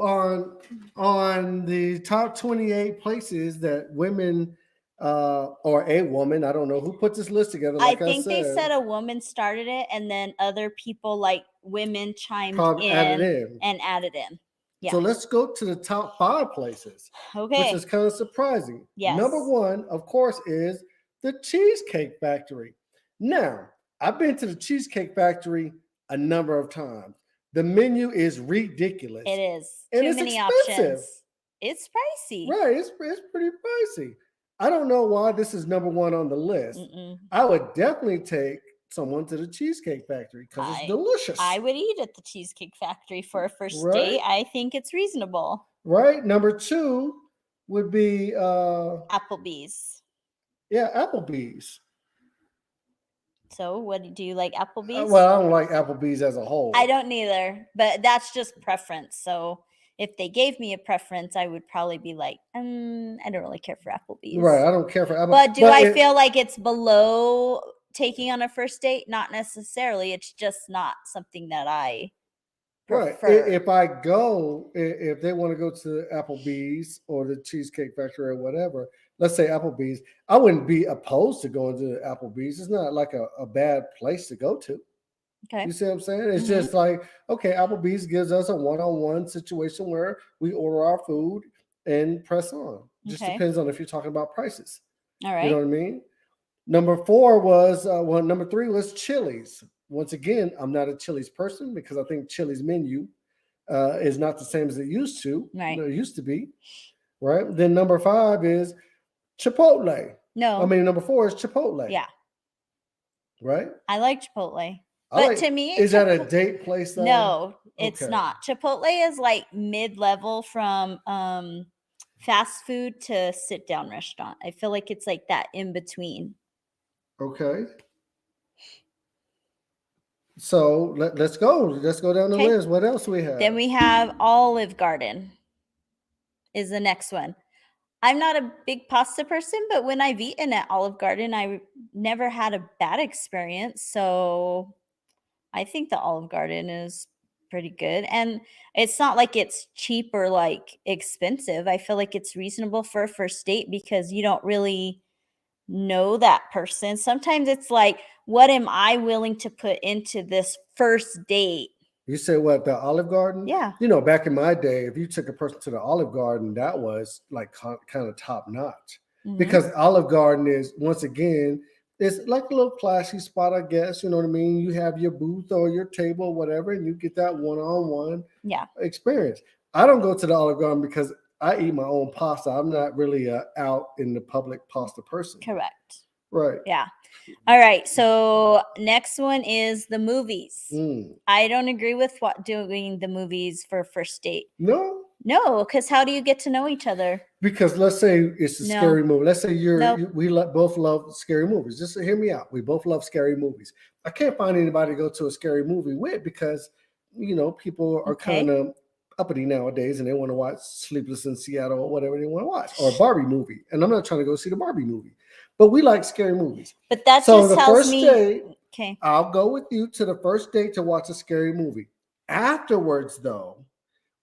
on the top 28 places that women or a woman. I don't know who put this list together. I Like think they said, said a woman started it, and then other people like women chimed probably added in in. and added in. Yeah. So let's go to the top 5 places, which Okay. is kind of surprising. Yes. Number 1, of course, is the Cheesecake Factory. Now, I've been to the Cheesecake Factory a number of times. The menu is ridiculous. It is. And Too it's many expensive. options. It's pricey. Right. It's pretty pricey. I don't know why this is number 1 on the list. I would definitely take someone to the Cheesecake Factory because it's delicious. I would eat at the Cheesecake Factory for a first date. I think it's reasonable. Right. Number 2 would be Applebee's. Yeah, Applebee's. So, what do you like, Applebee's? Well, I don't like Applebee's as a whole. I don't either, but that's just preference. So, if they gave me a preference, I would probably be like, I don't really care for Applebee's. Right, I don't care for Applebee's. But I feel like it's below taking on a first date? Not necessarily. It's just not something that I prefer. Right. If I go, if they want to go to Applebee's or the Cheesecake Factory or whatever, let's say Applebee's, I wouldn't be opposed to going to Applebee's. It's not like a bad place to go to. Okay. You see what I'm saying? It's just like, okay, Applebee's gives us a one-on-one situation where we order our food and press on. Just depends on if you're talking about prices. All right. You know what I mean? Number 4 was, number 3 was Chili's. Once again, I'm not a Chili's person because I think Chili's menu is not the same as it used to. Right. It used to be. Right. Then number 5 is Chipotle. No. I mean, number 4 is Chipotle. Yeah. Right. I like Chipotle. But to me, is that a date place? Though? No, it's not. Chipotle is like mid-level from fast food to sit-down restaurant. I feel like it's like that in between. Okay. So let's go. Let's go down the list. What else we have? Then we have Olive Garden. Is the next one. I'm not a big pasta person, but when I've eaten at Olive Garden, I never had a bad experience. So I think the Olive Garden is pretty good. And it's not like it's cheap or like expensive. I feel like it's reasonable for a first date because you don't really know that person. Sometimes it's like, what am I willing to put into this first date? You say what, the Olive Garden? Yeah. You know, back in my day, if you took a person to the Olive Garden, that was like kind of top notch. Because Olive Garden is, once again, it's like a little classy spot, I guess. You know what I mean? You have your booth or your table, whatever, and you get that one-on-one experience. I don't go to the Olive Garden because I eat my own pasta. I'm not really out in the public pasta person. Correct. Right. Yeah. All right. So next one is the movies. I don't agree with doing the movies for a first date. No, because how do you get to know each other? Because let's say it's a scary movie. Let's say we both love scary movies. Just hear me out. We both love scary movies. I can't find anybody to go to a scary movie with because, you know, people are kind of uppity nowadays and they want to watch Sleepless in Seattle or whatever they want to watch, or a Barbie movie. And I'm not trying to go see the Barbie movie, but we like scary movies. But that just tells me. Date, I'll go with you to the first date to watch a scary movie. Afterwards, though,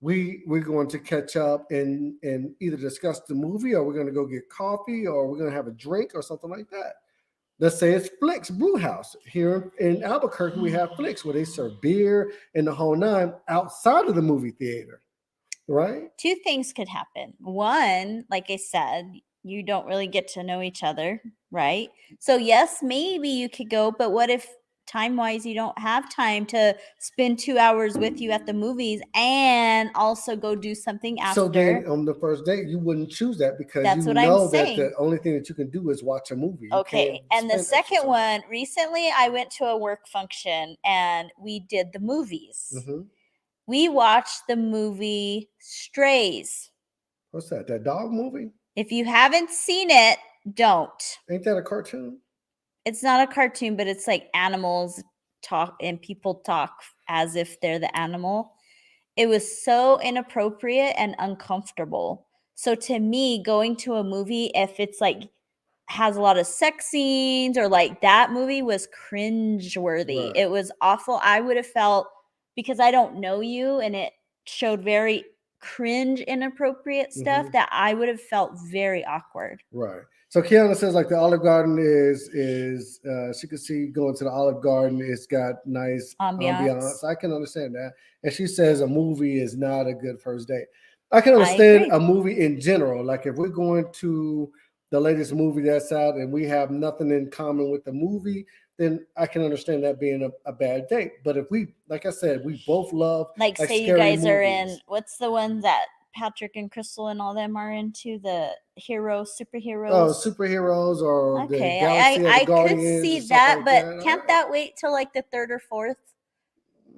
we're going to catch up and either discuss the movie, or we're going to go get coffee, or we're going to have a drink or something like that. Let's say it's Flicks Brew House. Here in Albuquerque, we have Flicks where they serve beer and the whole nine outside of the movie theater, right? 2 things could happen. One, like I said, you don't really get to know each other, right? So yes, maybe you could go, but what if time-wise you don't have time to spend 2 hours with you at the movies and also go do something after? So then on the first date, you wouldn't choose that because that's you what know I'm that saying. the only thing that you can do is watch a movie. Okay. And the second one, recently I went to a work function and we did the movies. We watched the movie Strays. What's that? That dog movie? If you haven't seen it, don't. Ain't that a cartoon? It's not a cartoon, but it's like animals talk and people talk as if they're the animal. It was so inappropriate and uncomfortable. So to me, going to a movie, if it's like has a lot of sex scenes or like that movie was cringeworthy. Right. It was awful. I would have felt, because I don't know you and it showed very cringe inappropriate stuff, that I would have felt very awkward. Right. So Kiana says like the Olive Garden is she could see going to the Olive Garden. It's got nice ambiance. I can understand that. And she says a movie is not a good first date. I can understand a movie in general. Like if we're going to the latest movie that's out and we have nothing in common with the movie, then I can understand that being a bad date. But if we, like I said, we both love like say you guys are in, what's the one that Patrick and Crystal and all them are into, the superheroes. Oh, superheroes or okay. The Galaxy of the Guardians. I could see that, but can't that wait till like the third or fourth?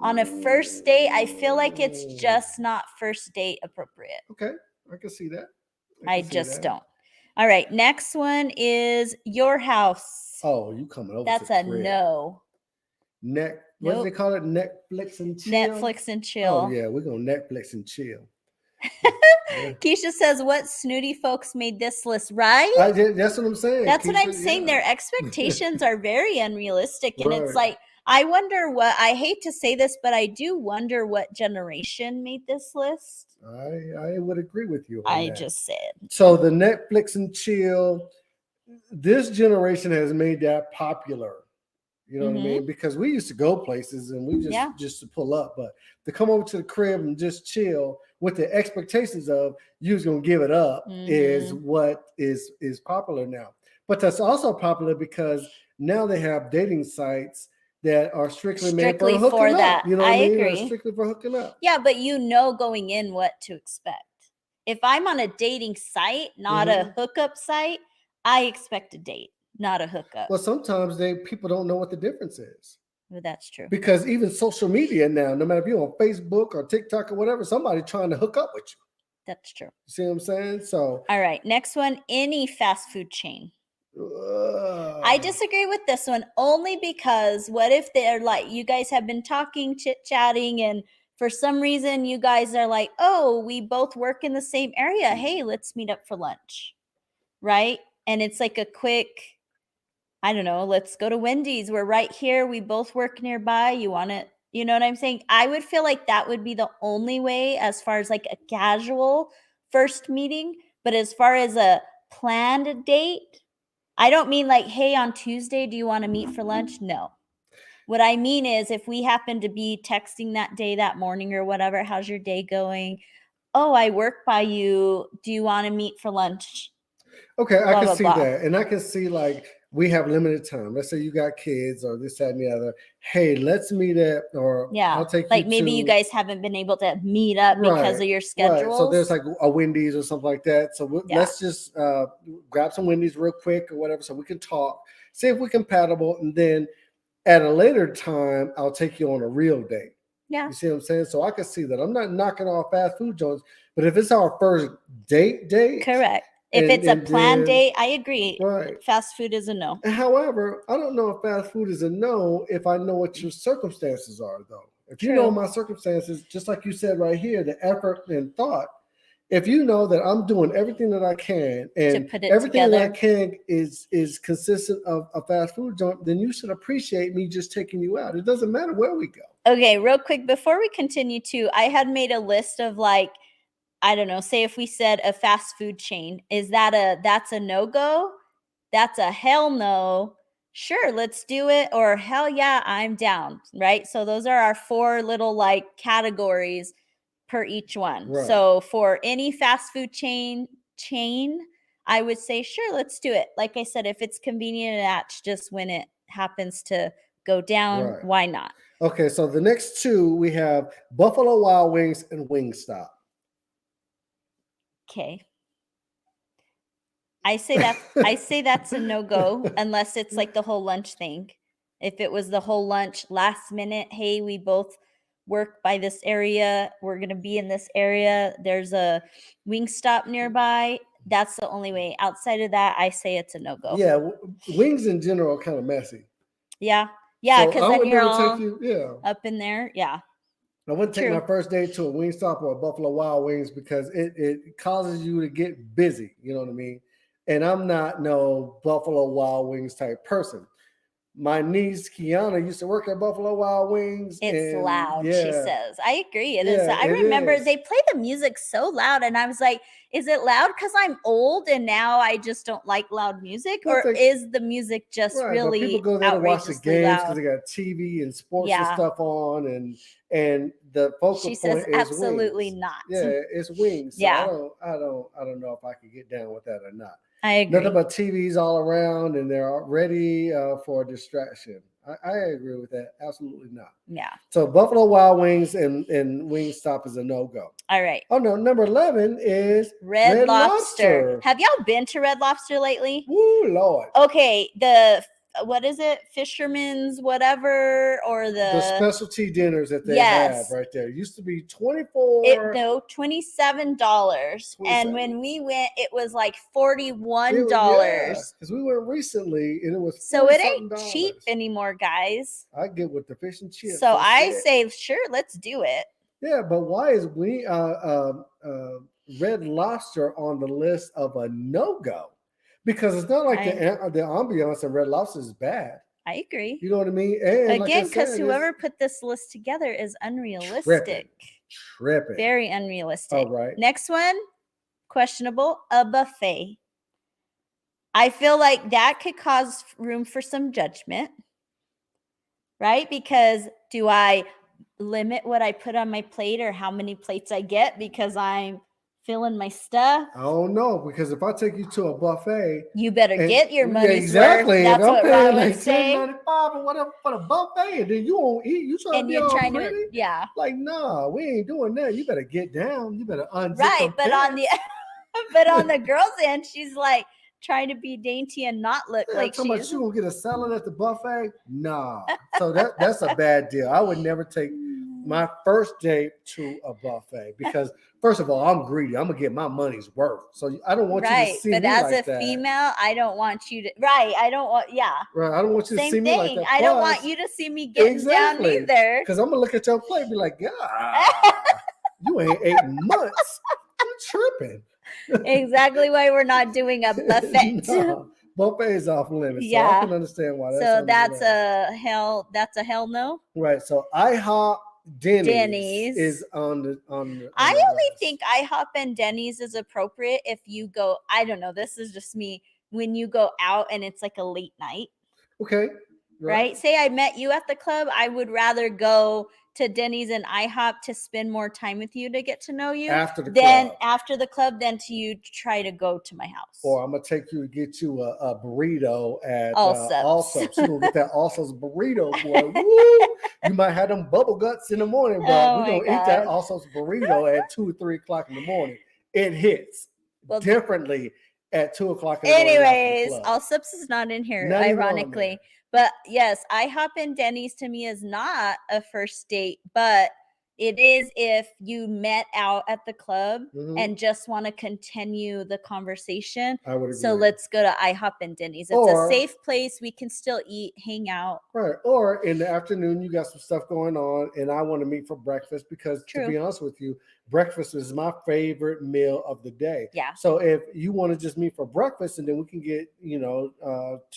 On a first date, I feel like it's just not first date appropriate. Okay, I can see that. I just don't. All right, next one is your house. Oh, you coming over? That's a no. What do they call it? Netflix and chill. Netflix and chill. Oh yeah, we're gonna Netflix and chill. Keisha says, "What snooty folks made this list?" Right? That's what I'm saying. That's Keisha, what I'm saying. Their expectations are very unrealistic, and it's like, I wonder what. I hate to say this, but I do wonder what generation made this list. I would agree with you. I just said. So the Netflix and chill. This generation has made that popular. You know what I mean? Because we used to go places and we just to pull up, but to come over to the crib and just chill with the expectations of you was gonna give it up is what is popular now. But that's also popular because now they have dating sites that are strictly made for hooking up. You know what I mean? Agree. Strictly for hooking up. Yeah, but you know going in what to expect. If I'm on a dating site, not a hookup site, I expect a date, not a hookup. Well, sometimes people don't know what the difference is. Well, that's true. Because even social media now, no matter if you're on Facebook or TikTok or whatever, somebody trying to hook up with you. That's true. You see what I'm saying? So, all right, next one, any fast food chain. I disagree with this one only because what if they're like, you guys have been talking, chit-chatting, and for some reason you guys are like, oh, we both work in the same area. Hey, let's meet up for lunch. Right? And it's like a quick, I don't know, let's go to Wendy's. We're right here. We both work nearby. You want it? You know what I'm saying? I would feel like that would be the only way as far as like a casual first meeting. But as far as a planned date, I don't mean like, hey, on Tuesday, do you want to meet for lunch? No. What I mean is if we happen to be texting that day, that morning or whatever, how's your day going? Oh, I work by you. Do you want to meet for lunch? Okay, I can see that. And I can see like we have limited time. Let's say you got kids or this, that, and the other. Hey, let's meet at, or I'll take like you maybe you guys haven't been able to meet up because of your schedules. Right. So there's like a Wendy's or something like that. So let's just grab some Wendy's real quick or whatever so we can talk, see if we're compatible. And then at a later time, I'll take you on a real date. Yeah. You see what I'm saying? So I can see that. I'm not knocking off fast food joints, but if it's our first date. Correct. If it's a planned date, I agree. Right. Fast food is a no. However, I don't know if fast food is a no if I know what your circumstances are, though. If you know my circumstances, just like you said right here, the effort and thought, if you know that I'm doing everything that I can and everything that I can is consistent of a fast food joint, then you should appreciate me just taking you out. It doesn't matter where we go. Okay, real quick, before we continue too, I had made a list of like, I don't know, say if we said a fast food chain, that's a no-go? That's a hell no. Sure, let's do it. Or hell yeah, I'm down, right? So those are our 4 little like categories per each one. Right. So for any fast food chain, I would say, sure, let's do it. Like I said, if it's convenient and that's just when it happens to go down, why not? Okay, so the next 2, we have Buffalo Wild Wings and Wingstop. Okay. I say that's a no-go unless it's like the whole lunch thing. If it was the whole lunch last minute, hey, we both work by this area, we're going to be in this area, there's a Wingstop nearby, that's the only way. Outside of that, I say it's a no-go. Yeah, wings in general are kind of messy. Yeah, because so then you're all up in there. Yeah. I wouldn't take my first date to a Wingstop or a Buffalo Wild Wings because it causes you to get busy. You know what I mean? And I'm not no Buffalo Wild Wings type person. My niece Kiana used to work at Buffalo Wild Wings. It's and loud, she yeah, says. I agree. It is. yeah, I it remember is. they play the music so loud, and I was like, is it loud because I'm old and now I just don't like loud music? Well, I Or think- is the music just Right, but people really go there to watch the outrageously games because loud? they got TV and sports and Yeah. stuff on, and the focal She point says is absolutely wings. not. Yeah, it's wings. So Yeah. I don't know if I could get down with that or not. I agree. Nothing but TVs all around, and they're ready for a distraction. I agree with that. Absolutely not. Yeah. So Buffalo Wild Wings and Wingstop is a no-go. All right. Oh no, number 11 is Red Lobster. Have y'all been to Red Lobster lately? Woo, Lord. Okay, the what is it? Fisherman's whatever or The specialty dinners that they have right there. It used to be $24. No, $27. And when we went, it was like $41. Because we went recently and it was So it ain't cheap anymore, guys. I get with the fish and chips. So I say, sure, let's do it. Yeah, but why is Red Lobster on the list of a no-go? Because it's not like the ambiance of Red Lobster is bad. I agree. You know what I mean? And again, because whoever put this list together is unrealistic. Tripping. Very unrealistic. All right. Next one, questionable, a buffet. I feel like that could cause room for some judgment, right? Because do I limit what I put on my plate or how many plates I get because I'm filling my stuff? I don't know, because if I take you to a buffet, you better get your money's exactly. worth. That's what Ron would like say. $10.95 or whatever for the buffet, and then you won't eat. You trying to be all pretty? Yeah. Like, nah, we ain't doing that. You better get down. You better unzip right, but pants. on the girl's end, she's like trying to be dainty and not look like she's. Much you gonna get a salad at the buffet? Nah. So that's a bad deal. I would never take my first date to a buffet because first of all, I'm greedy. I'm gonna get my money's worth. So I don't want you to see me like that. But as a female, I don't want you to. Right. I don't want. Yeah. Right. I don't want you to see me like that. I don't want you to see me getting down either. Because I'm gonna look at your plate and be like, God, you ain't 8 months. You tripping. Exactly why we're not doing a buffet. No, buffet is off limits. Yeah. So I can understand why. So that's a hell. That's a hell no. Right. So IHOP. Denny's is on the I only think IHOP and Denny's is appropriate if you go. I don't know. This is just me. When you go out and it's like a late night. Okay. Right. Say I met you at the club. I would rather go to Denny's and IHOP to spend more time with you to get to know you after the club than to you try to go to my house. Or I'm gonna take you to get you a burrito at Allsup's. You gonna get that Allsup's burrito, boy. Woo! You might have them bubble guts in the morning, but we're gonna eat that Allsup's burrito at 2 or 3 o'clock in the morning. It hits differently at 2 o'clock in the morning. Anyways, Allsup's is not in here, ironically. But yes, IHOP and Denny's to me is not a first date, but it is if you met out at the club and just want to continue the conversation. I would agree. So let's go to IHOP and Denny's. It's a safe place. We can still eat, hang out. Right. Or in the afternoon, you got some stuff going on and I want to meet for breakfast because to be honest with you, breakfast is my favorite meal of the day. Yeah. So if you want to just meet for breakfast and then we can get,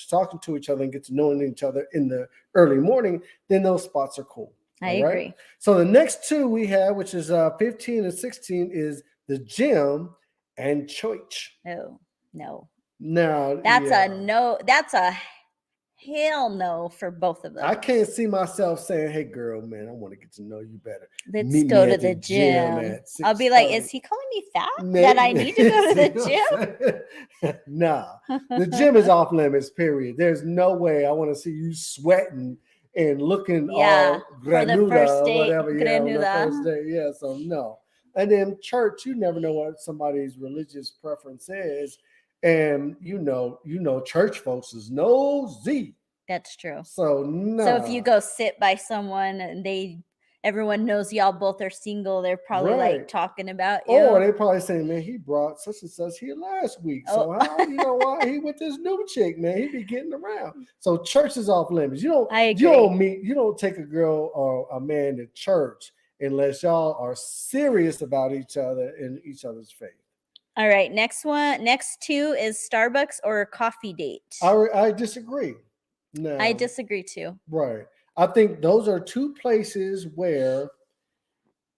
talking to each other and get to knowing each other in the early morning, then those spots are cool. I agree. So the next two we have, which is 15 and 16, is the gym and church. No. Now that's a no. That's a hell no for both of them. I can't see myself saying, "Hey, girl, man, I want to get to know you better. Let's go to the gym." I'll be like, "Is he calling me fat? That I need to go to the gym?" Nah, the gym is off limits. Period. There's no way I want to see you sweating and looking all granuda, whatever. On the first day. Yeah, so no. And then church, you never know what somebody's religious preference is. And church folks is nosy. That's true. So no. So if you go sit by someone and everyone knows y'all both are single, they're probably like talking about you. Or they probably saying, man, he brought such and such here last week. So how why he with this new chick, man? He be getting around. So church is off limits. You don't take a girl or a man to church unless y'all are serious about each other and each other's faith. All right, next two is Starbucks or a coffee date. I disagree. No, I disagree too. Right. I think those are two places where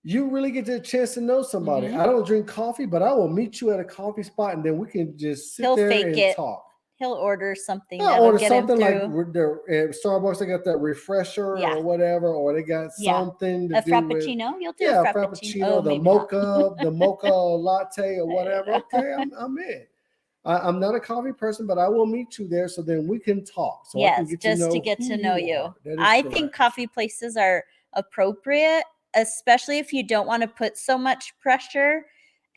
you really get the chance to know somebody. Mhm. I don't drink coffee, but I will meet you at a coffee spot and then we can just sit He'll there fake and it. talk. He'll order something Yeah, that'll order get him something like through. at Starbucks, they got that refresher Yeah. or whatever, or they got Yeah. something to A do with frappuccino? You'll do a frappuccino. Oh, the maybe not. mocha latte or whatever. Okay, I'm in. I'm not a coffee person, but I will meet you there so then we can talk. So I can Yes, get just to know get who to know you you. are. That is I correct. think coffee places are appropriate, especially if you don't want to put so much pressure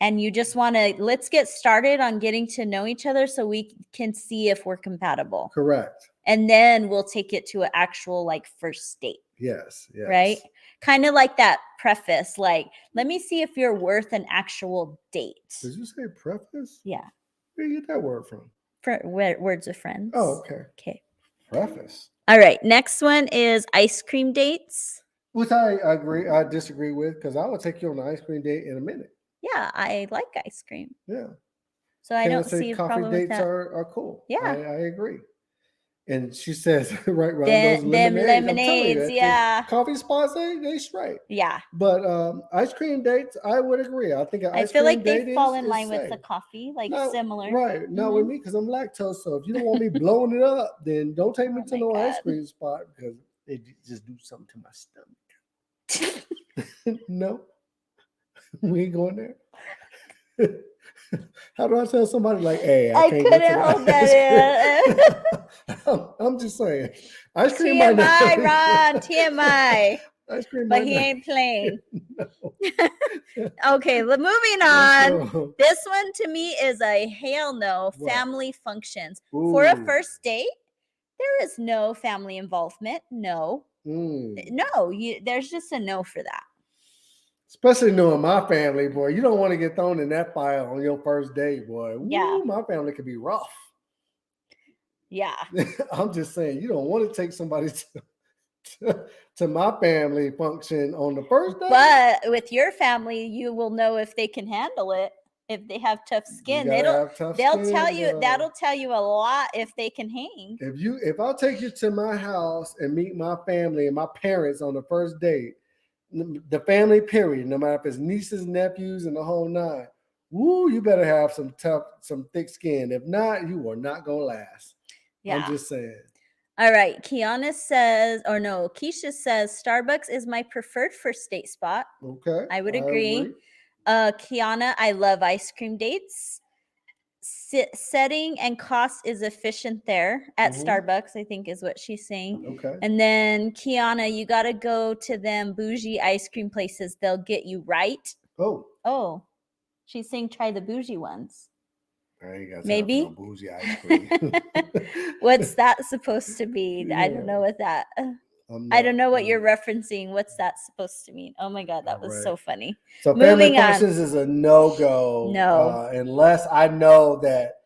and you just want to let's get started on getting to know each other so we can see if we're compatible. Correct. And then we'll take it to an actual like first date. Yes. Right? Kind of like that preface, like, let me see if you're worth an actual date. Did you say preface? Yeah. Where do you get that word from? Words of Friends. Oh, okay. Okay. Preface. All right. Next one is ice cream dates. Which I disagree with because I will take you on an ice cream date in a minute. Yeah, I like ice cream. Yeah. So I don't see a coffee problem with dates that. are cool. Yeah. I agree. And she says, right, Them those lemonades. lemonades, yeah. Coffee spots, they straight. Yeah. But ice cream dates, I would agree. I think I feel like they fall in line with the coffee, like similar. Right. Not with me because I'm lactose. So if you don't want me blowing it up, then don't take me to no ice cream spot because it just do something to my stomach. No. We ain't going there. How do I tell somebody like, hey, I can't couldn't hold that in. I'm just saying. Ice cream TMI, Ron, TMI. Ice cream but he ain't playing. No. Okay, moving on. This one to me is a hell no. What? Family functions. Ooh. For a first date, there is no family involvement. No. No, there's just a no for that. Especially knowing my family, boy. You don't want to get thrown in that fire on your first date, boy. Yeah. Woo, my family could be rough. Yeah. I'm just saying, you don't want to take somebody to my family function on the first day. But with your family, you will know if they can handle it. If they have tough skin, that'll tell you a lot if they can hang. If I take you to my house and meet my family and my parents on the first date, the family period, no matter if it's nieces, nephews, and the whole nine, woo, you better have some thick skin. If not, you are not gonna last. Yeah. I'm just saying. All right. Keisha says Starbucks is my preferred first date spot. Okay. I would agree. Kiana, I love ice cream dates. Setting and cost is efficient there at Starbucks, I think is what she's saying. Okay. And then Kiana, you got to go to them bougie ice cream places. They'll get you right. Oh, she's saying try the bougie ones. I ain't got maybe no bougie ice cream. What's that supposed to be? Yeah. I don't know what that. I don't know what you're referencing. What's that supposed to mean? Oh my God, that was so funny. So family functions is a no-go. No. Unless I know that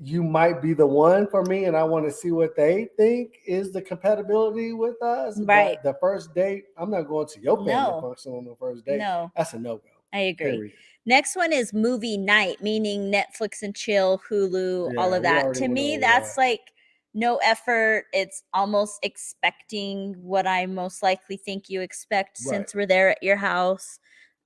you might be the one for me and I want to see what they think is the compatibility with us. Right. But the first date, I'm not going to your family function on the first date. No. That's a no-go. I agree. Period. Next one is movie night, meaning Netflix and chill, Hulu, all of that. To me, that's like no effort. It's almost expecting what I most likely think you expect since we're there at your house.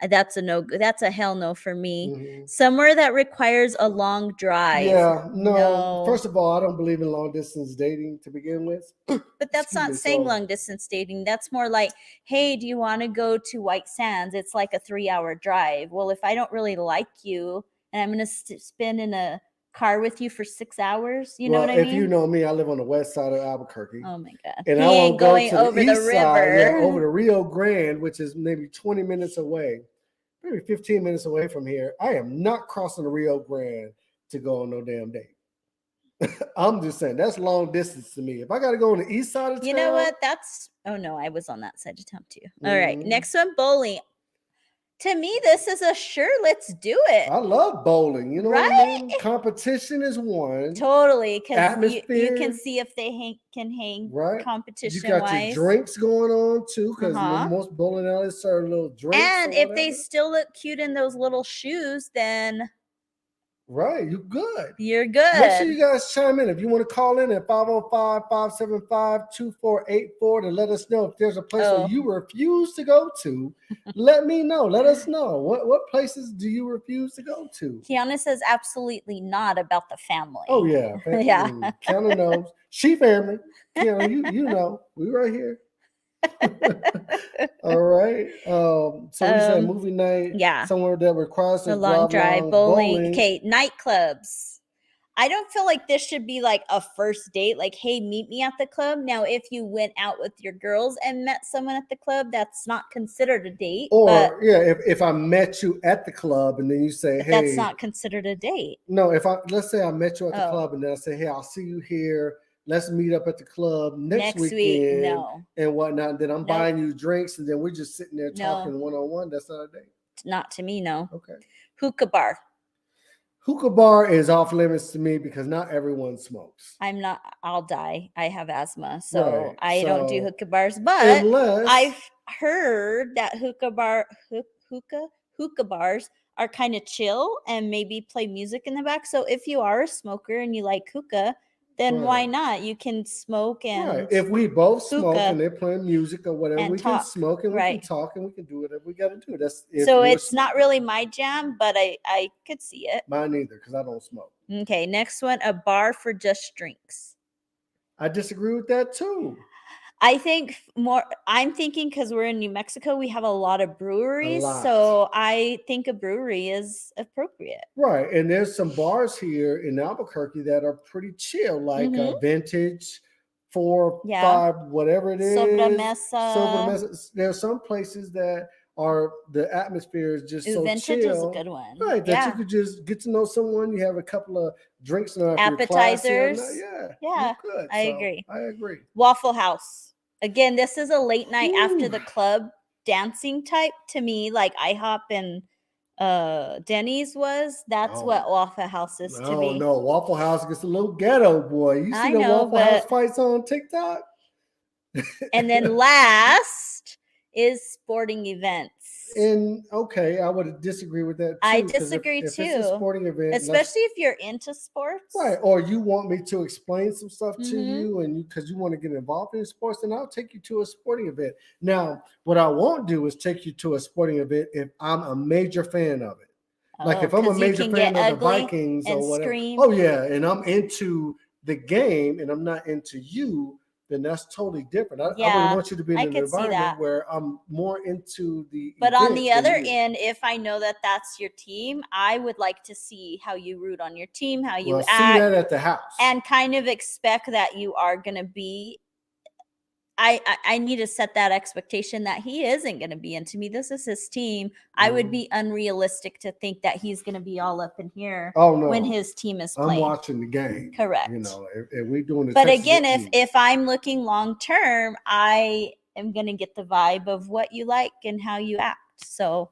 That's a no. That's a hell no for me. Somewhere that requires a long drive. Yeah, no. First of all, I don't believe in long distance dating to begin with. But that's not saying long distance dating. That's more like, hey, do you want to go to White Sands? It's like a 3-hour drive. Well, if I don't really like you and I'm going to spend in a car with you for 6 hours, you know what I mean? If you know me, I live on the west side of Albuquerque. Oh my God. And I won't go to over the river. Over the Rio Grande, which is maybe 20 minutes away, maybe 15 minutes away from here. I am not crossing the Rio Grande to go on no damn date. I'm just saying that's long distance to me. If I got to go on the east side of town. You know what? Oh no, I was on that side of town too. All right. Next one, bowling. To me, this is a sure, let's do it. I love bowling. You know what I mean? Competition is one. Totally. Because you can see if they can hang competition. You got your drinks going on too, because most bowling alleys serve little drinks. And if they still look cute in those little shoes, then Right. You good. You're good. Make sure you guys chime in. If you want to call in at 505-575-2484 to let us know if there's a place where you refuse to go to, let me know. Let us know. What places do you refuse to go to? Kiana says absolutely not about the family. Oh, yeah. Yeah. Kiana knows. She family. Kiana, you know. We right here. All right. So we said movie night. Yeah. Somewhere that requires a long drive, bowling. Okay, nightclubs. I don't feel like this should be like a first date. Like, hey, meet me at the club. Now, if you went out with your girls and met someone at the club, that's not considered a date. Or if I met you at the club and then you say, hey, that's not considered a date. No, let's say I met you at the club and then I say, hey, I'll see you here. Let's meet up at the club next weekend and whatnot. And then I'm buying you drinks and then we're just sitting there talking one-on-one. That's not a date. Not to me, no. Okay. Hookah bar. Hookah bar is off limits to me because not everyone smokes. I'll die. I have asthma, so I don't do hookah bars. But I've heard that hookah bars are kind of chill and maybe play music in the back. So if you are a smoker and you like hookah, then why not? You can smoke and if we both smoke and they're playing music or whatever, we can smoke and we can talk and we can do whatever we got to do. So it's not really my jam, but I could see it. Mine either, because I don't smoke. Okay, next one, a bar for just drinks. I disagree with that too. I'm thinking because we're in New Mexico, we have a lot of breweries. So I think a brewery is appropriate. Right. And there's some bars here in Albuquerque that are pretty chill, like Vintage, 4, 5, whatever it is. Sobra Mesa. There are some places that the atmosphere is just so Vintage chill. is a good one. Right. That you could just get to know someone. You have a couple of drinks and appetizers. Yeah. Good. I agree. Waffle House. Again, this is a late night after the club dancing type to me, like IHOP and Denny's was. That's what Waffle House is to me. No, Waffle House gets a little ghetto, boy. You see the Waffle House fights on TikTok? And then last is sporting events. And I would disagree with that too. I disagree too. If it's a sporting event, especially if you're into sports, right? Or you want me to explain some stuff to you, and because you want to get involved in sports, then I'll take you to a sporting event. Now, what I won't do is take you to a sporting event if I'm a major fan of it. Like if I'm a major fan of the Vikings or whatever. Scream. Oh yeah, and I'm into the game, and I'm not into you. Then that's totally different. I would want you to be in an environment where I'm more into the. But on the other end, if I know that that's your team, I would like to see how you root on your team, how you act. See that at the house, and kind of expect that you are going to be. I need to set that expectation that he isn't going to be into me. This is his team. I would be unrealistic to think that he's going to be all up in here when his team is playing. I'm watching the game. Correct. If we doing the But again, if I'm looking long term, I am going to get the vibe of what you like and how you act. So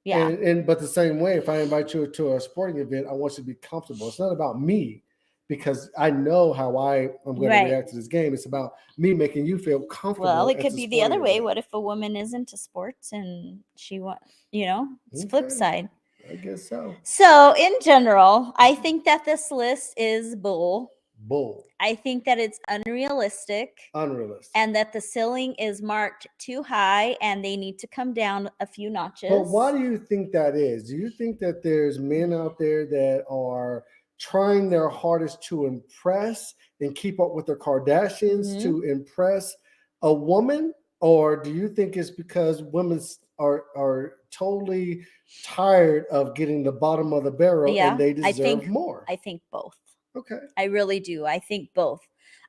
yeah. But the same way, if I invite you to a sporting event, I want you to be comfortable. It's not about me. Because I know how I'm going to react to this game. It's about me making you feel comfortable. Well, it could be the other way. What if a woman is into sports and she wants, it's flip side. I guess so. So in general, I think that this list is bull. I think that it's unrealistic. And that the ceiling is marked too high and they need to come down a few notches. But why do you think that is? Do you think that there's men out there that are trying their hardest to impress and keep up with the Kardashians to impress a woman? Or do you think it's because women are totally tired of getting the bottom of the barrel and they deserve more? I think both. Okay. I really do. I think both.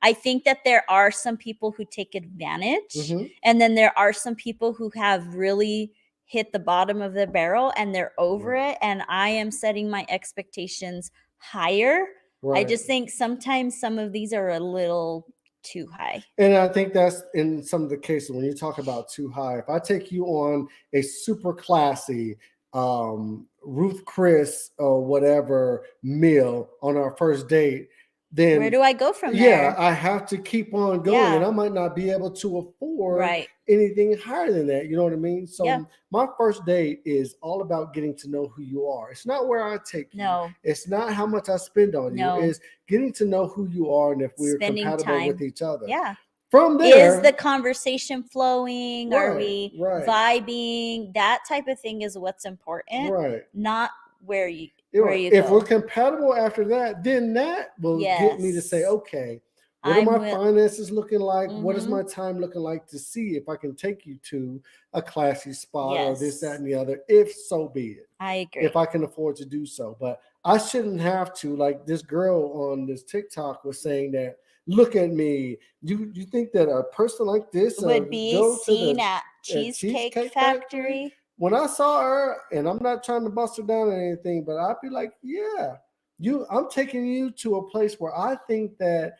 I think that there are some people who take advantage and then there are some people who have really hit the bottom of the barrel and they're over it. And I am setting my expectations higher. I just think sometimes some of these are a little too high. And I think that's in some of the cases when you talk about too high. If I take you on a super classy Ruth Chris or whatever meal on our first date, then where do I go from yeah, there? I have to keep on going, Yeah. and I might not be able to afford Right. anything higher than that. You know what I mean? So Yeah. my first date is all about getting to know who you are. It's not where I take you. No. It's not how much I spend on No. you. It's getting to know who you are and if we're Spending compatible with time. each other. Yeah. From there, Is the conversation flowing? Are Right, we right. vibing? That type of thing is what's important, right. not where you If we're go. compatible after that, then that will get me to say, Yes. okay, what are my wi- finances looking like? What is Mhm. my time looking like to see if I can take you to a classy spot or this, that, Yes. and the other, if so be it, I agree. if I can afford to do so. But I shouldn't have to, like this girl on this TikTok was saying that, look at me. You think that a person like this Would be go to seen the at Cheesecake Cheesecake Factory. when I saw her, and I'm not trying to bust her down or anything, but I'd be like, yeah, I'm taking you to a place where I think that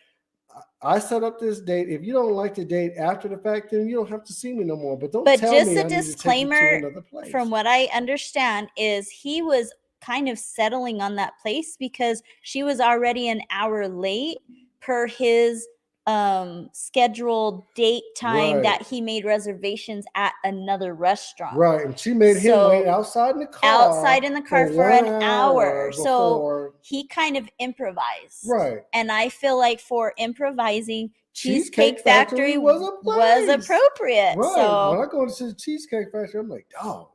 I set up this date. If you don't like the date after the fact, then you don't have to see me no more. But don't But tell just me a I need to take you to disclaimer, another place. from what I understand, is he was kind of settling on that place because she was already an hour late per his scheduled date time Right. that he made reservations at another restaurant. Right, and she made him wait So outside in the car. for an hour. So before. he kind of improvised. Right. And I feel like for improvising, Cheesecake Factory was a place. appropriate. Right. So When I go to the Cheesecake Factory, I'm like, oh.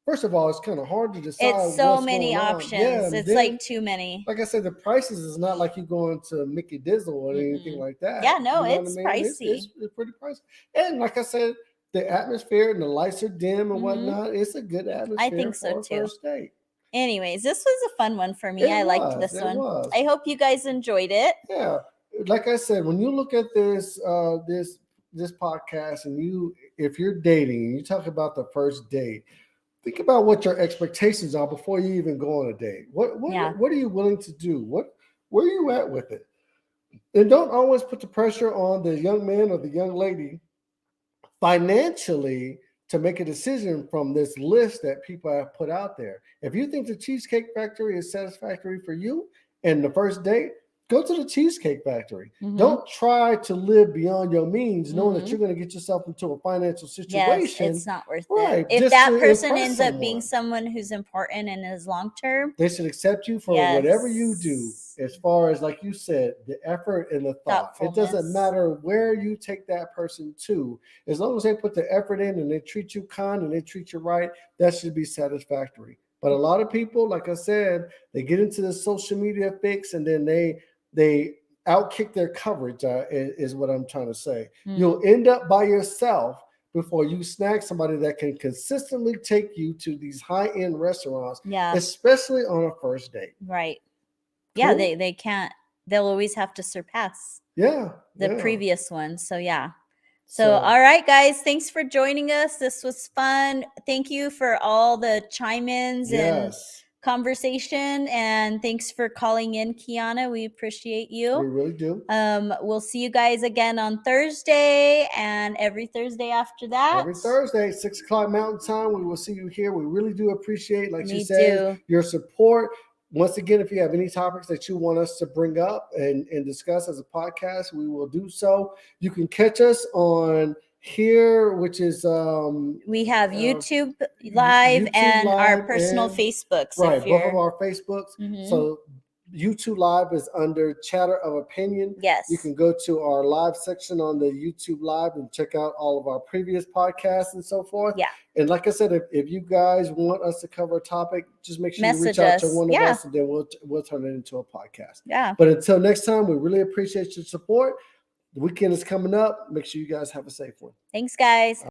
First of all, it's kind of hard to decide. it's so what's many going on. options. Yeah, It's then, like too many. like I said, the prices is not like you going to Mickey Dizzle or anything like that. Yeah, no, You know it's what I mean? pricey. It's pretty pricey. And like I said, the atmosphere and the lights are dim and Mhm. whatnot. It's a good atmosphere think so, for a too. first date. Anyways, this was a fun one for me. I liked this one. Was. I hope you guys enjoyed it. Yeah, like I said, when you look at this this podcast and if you're dating and you talk about the first date, think about what your expectations are before you even go on a date. What are you willing to do? Where are you at with it? And don't always put the pressure on the young man or the young lady financially to make a decision from this list that people have put out there. If you think the Cheesecake Factory is satisfactory for you and the first date, go to the Cheesecake Factory. Mhm. Don't try to live beyond your means, knowing that you're going to get yourself into a financial situation. Yes, it's not worth Right, it. If just that to person impress ends up being someone. someone who's important and is long term, They should accept you for whatever you do, as far as, like you said, the effort and the thought. It doesn't matter where you take that person to. As long as they put the effort in and they treat you kind and they treat you right, that should be satisfactory. But a lot of people, like I said, they get into the social media fix and then they outkick their coverage, is what I'm trying to say. You'll end up by yourself before you snag somebody that can consistently take you to these high-end restaurants, especially on a first date. Right. Cool. Yeah, they can't. They'll always have to surpass the previous one. So yeah. So all right, guys, thanks for joining us. This was fun. Thank you for all the chime-ins and conversation, and thanks for calling in, Kiana. We appreciate you. We really do. We'll see you guys again on Thursday and every Thursday after that. Every Thursday, 6 o'clock Mountain Time. We will see you here. We really do appreciate, like she said, your support. Once again, if you have any topics that you want us to bring up and discuss as a podcast, we will do so. You can catch us on here, which is we have YouTube Live and our personal Facebooks. Right, both of our Facebooks. So YouTube Live is under Chatter of Opinion. Yes. You can go to our live section on the YouTube Live and check out all of our previous podcasts and so forth. Yeah. And like I said, if you guys want us to cover a topic, just make sure you reach out to one of us, and then we'll turn it into a podcast. Yeah. But until next time, we really appreciate your support. The weekend is coming up. Make sure you guys have a safe one. Thanks, guys.